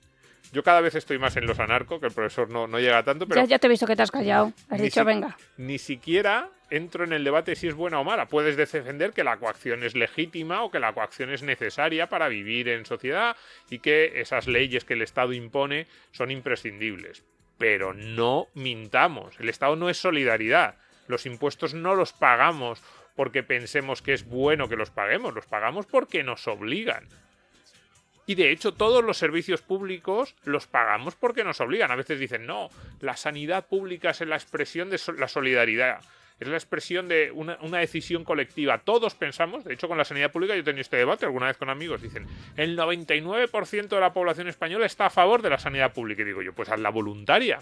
Yo cada vez estoy más en los anarcos, que el profesor no llega tanto, pero... Ya te he visto que te has callado, has dicho venga. Ni siquiera entro en el debate si es buena o mala. Puedes defender que la coacción es legítima o que la coacción es necesaria para vivir en sociedad y que esas leyes que el Estado impone son imprescindibles. Pero no mintamos, el Estado no es solidaridad. Los impuestos no los pagamos porque pensemos que es bueno que los pagamos porque nos obligan. Y de hecho todos los servicios públicos los pagamos porque nos obligan. A veces dicen, no, la sanidad pública es la expresión de la solidaridad, es la expresión de una decisión colectiva. Todos pensamos, de hecho con la sanidad pública yo he tenido este debate alguna vez con amigos, dicen, el 99% de la población española está a favor de la sanidad pública. Y digo yo, pues hazla voluntaria.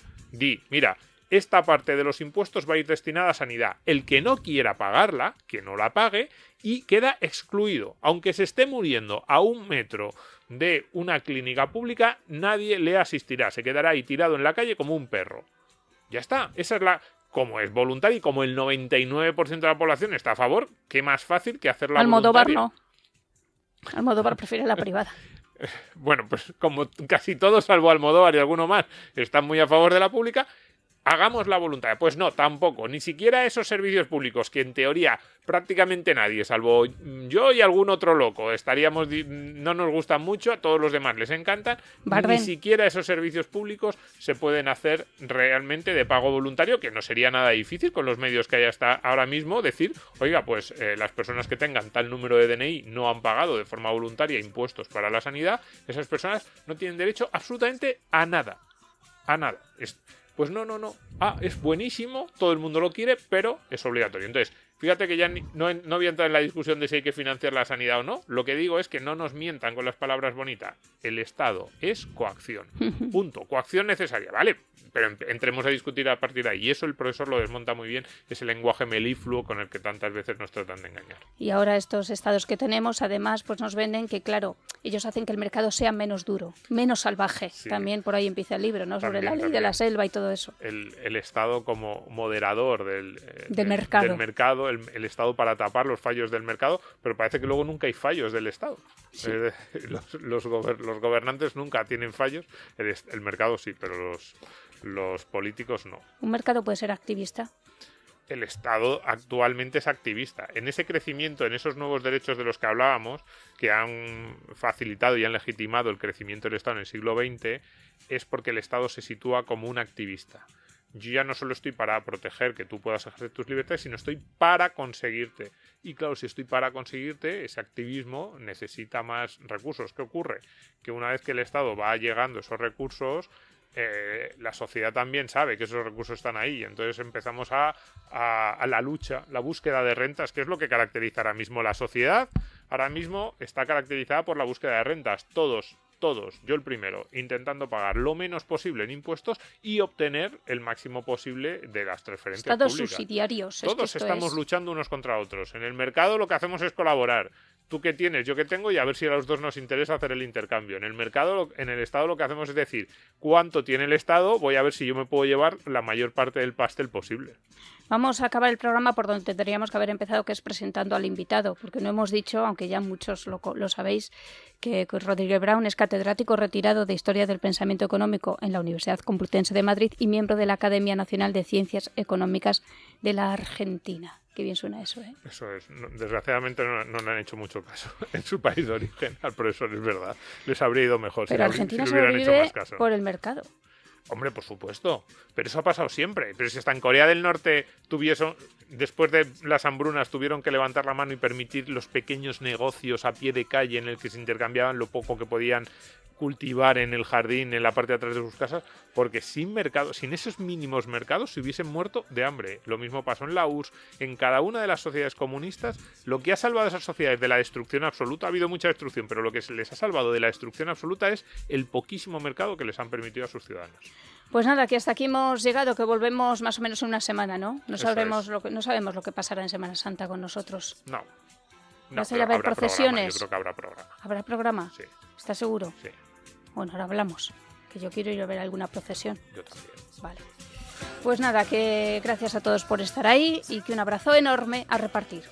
Mira, esta parte de los impuestos va a ir destinada a sanidad. El que no quiera pagarla, que no la pague, y queda excluido. Aunque se esté muriendo a 1 metro de una clínica pública, nadie le asistirá. Se quedará ahí tirado en la calle como un perro. Ya está. Esa es como es voluntaria y como el 99% de la población está a favor, qué más fácil que hacerla Almodóvar voluntaria. No. Almodóvar prefiere la privada. Bueno, pues como casi todos, salvo Almodóvar y alguno más, están muy a favor de la pública, hagamos la voluntad. Pues no, tampoco. Ni siquiera esos servicios públicos que en teoría prácticamente nadie, salvo yo y algún otro loco, no nos gustan mucho, a todos los demás les encantan. Barden. Ni siquiera esos servicios públicos se pueden hacer realmente de pago voluntario, que no sería nada difícil con los medios que hay hasta ahora mismo, decir, oiga, pues las personas que tengan tal número de DNI no han pagado de forma voluntaria impuestos para la sanidad, esas personas no tienen derecho absolutamente a nada. A nada. Pues no. Es buenísimo, todo el mundo lo quiere, pero es obligatorio. Entonces, fíjate que ya no voy a entrar en la discusión de si hay que financiar la sanidad o no. Lo que digo es que no nos mientan con las palabras bonitas. El Estado es coacción. Punto. Coacción necesaria, ¿vale? Pero entremos a discutir a partir de ahí. Y eso el profesor lo desmonta muy bien, ese lenguaje melifluo con el que tantas veces nos tratan de engañar. Y ahora estos estados que tenemos, además, pues nos venden que, claro, ellos hacen que el mercado sea menos duro, menos salvaje. Sí. También por ahí empieza el libro, ¿no? Sobre la ley de la selva y todo eso. El Estado como moderador del mercado. El Estado para tapar los fallos del mercado, pero parece que luego nunca hay fallos del Estado. Sí. Los gobernantes nunca tienen fallos, el mercado sí, pero los políticos no. ¿Un mercado puede ser activista? El Estado actualmente es activista. En ese crecimiento, en esos nuevos derechos de los que hablábamos, que han facilitado y han legitimado el crecimiento del Estado en el siglo XX, es porque el Estado se sitúa como un activista. Yo ya no solo estoy para proteger que tú puedas ejercer tus libertades, sino estoy para conseguirte. Y claro, si estoy para conseguirte, ese activismo necesita más recursos. ¿Qué ocurre? Que una vez que el Estado va llegando esos recursos, la sociedad también sabe que esos recursos están ahí. Entonces empezamos a la lucha, la búsqueda de rentas, que es lo que caracteriza ahora mismo la sociedad. Ahora mismo está caracterizada por la búsqueda de rentas. Todos, yo el primero, intentando pagar lo menos posible en impuestos y obtener el máximo posible de las transferencias Estados públicas. Subsidiarios. Todos estamos luchando unos contra otros. En el mercado lo que hacemos es colaborar. Tú qué tienes, yo qué tengo, y a ver si a los dos nos interesa hacer el intercambio. En el mercado, en el Estado, lo que hacemos es decir, ¿cuánto tiene el Estado? Voy a ver si yo me puedo llevar la mayor parte del pastel posible. Vamos a acabar el programa por donde tendríamos que haber empezado, que es presentando al invitado, porque no hemos dicho, aunque ya muchos lo sabéis, que Rodríguez Brown es catedrático retirado de Historia del Pensamiento Económico en la Universidad Complutense de Madrid y miembro de la Academia Nacional de Ciencias Económicas de la Argentina. Qué bien suena eso, ¿eh? Eso es. Desgraciadamente no le han hecho mucho caso en su país de origen al profesor, es verdad. Les habría ido mejor. Pero Argentina sobrevive por el mercado. Hombre, por supuesto. Pero eso ha pasado siempre. Pero si hasta en Corea del Norte después de las hambrunas tuvieron que levantar la mano y permitir los pequeños negocios a pie de calle en el que se intercambiaban lo poco que podían cultivar en el jardín, en la parte de atrás de sus casas, porque sin esos mínimos mercados se hubiesen muerto de hambre. Lo mismo pasó en la URSS, en cada una de las sociedades comunistas. Lo que ha salvado a esas sociedades de la destrucción absoluta, ha habido mucha destrucción, pero lo que les ha salvado de la destrucción absoluta es el poquísimo mercado que les han permitido a sus ciudadanos. Pues nada, que hasta aquí hemos llegado, que volvemos más o menos en una semana, ¿no? No sabemos lo que pasará en Semana Santa con nosotros. No. ¿Vas a ir a ver procesiones? Yo creo que habrá programa. ¿Habrá programa? Sí. ¿Estás seguro? Sí. Bueno, ahora hablamos, que yo quiero ir a ver alguna procesión. Yo también. Vale. Pues nada, que gracias a todos por estar ahí y que un abrazo enorme a repartir.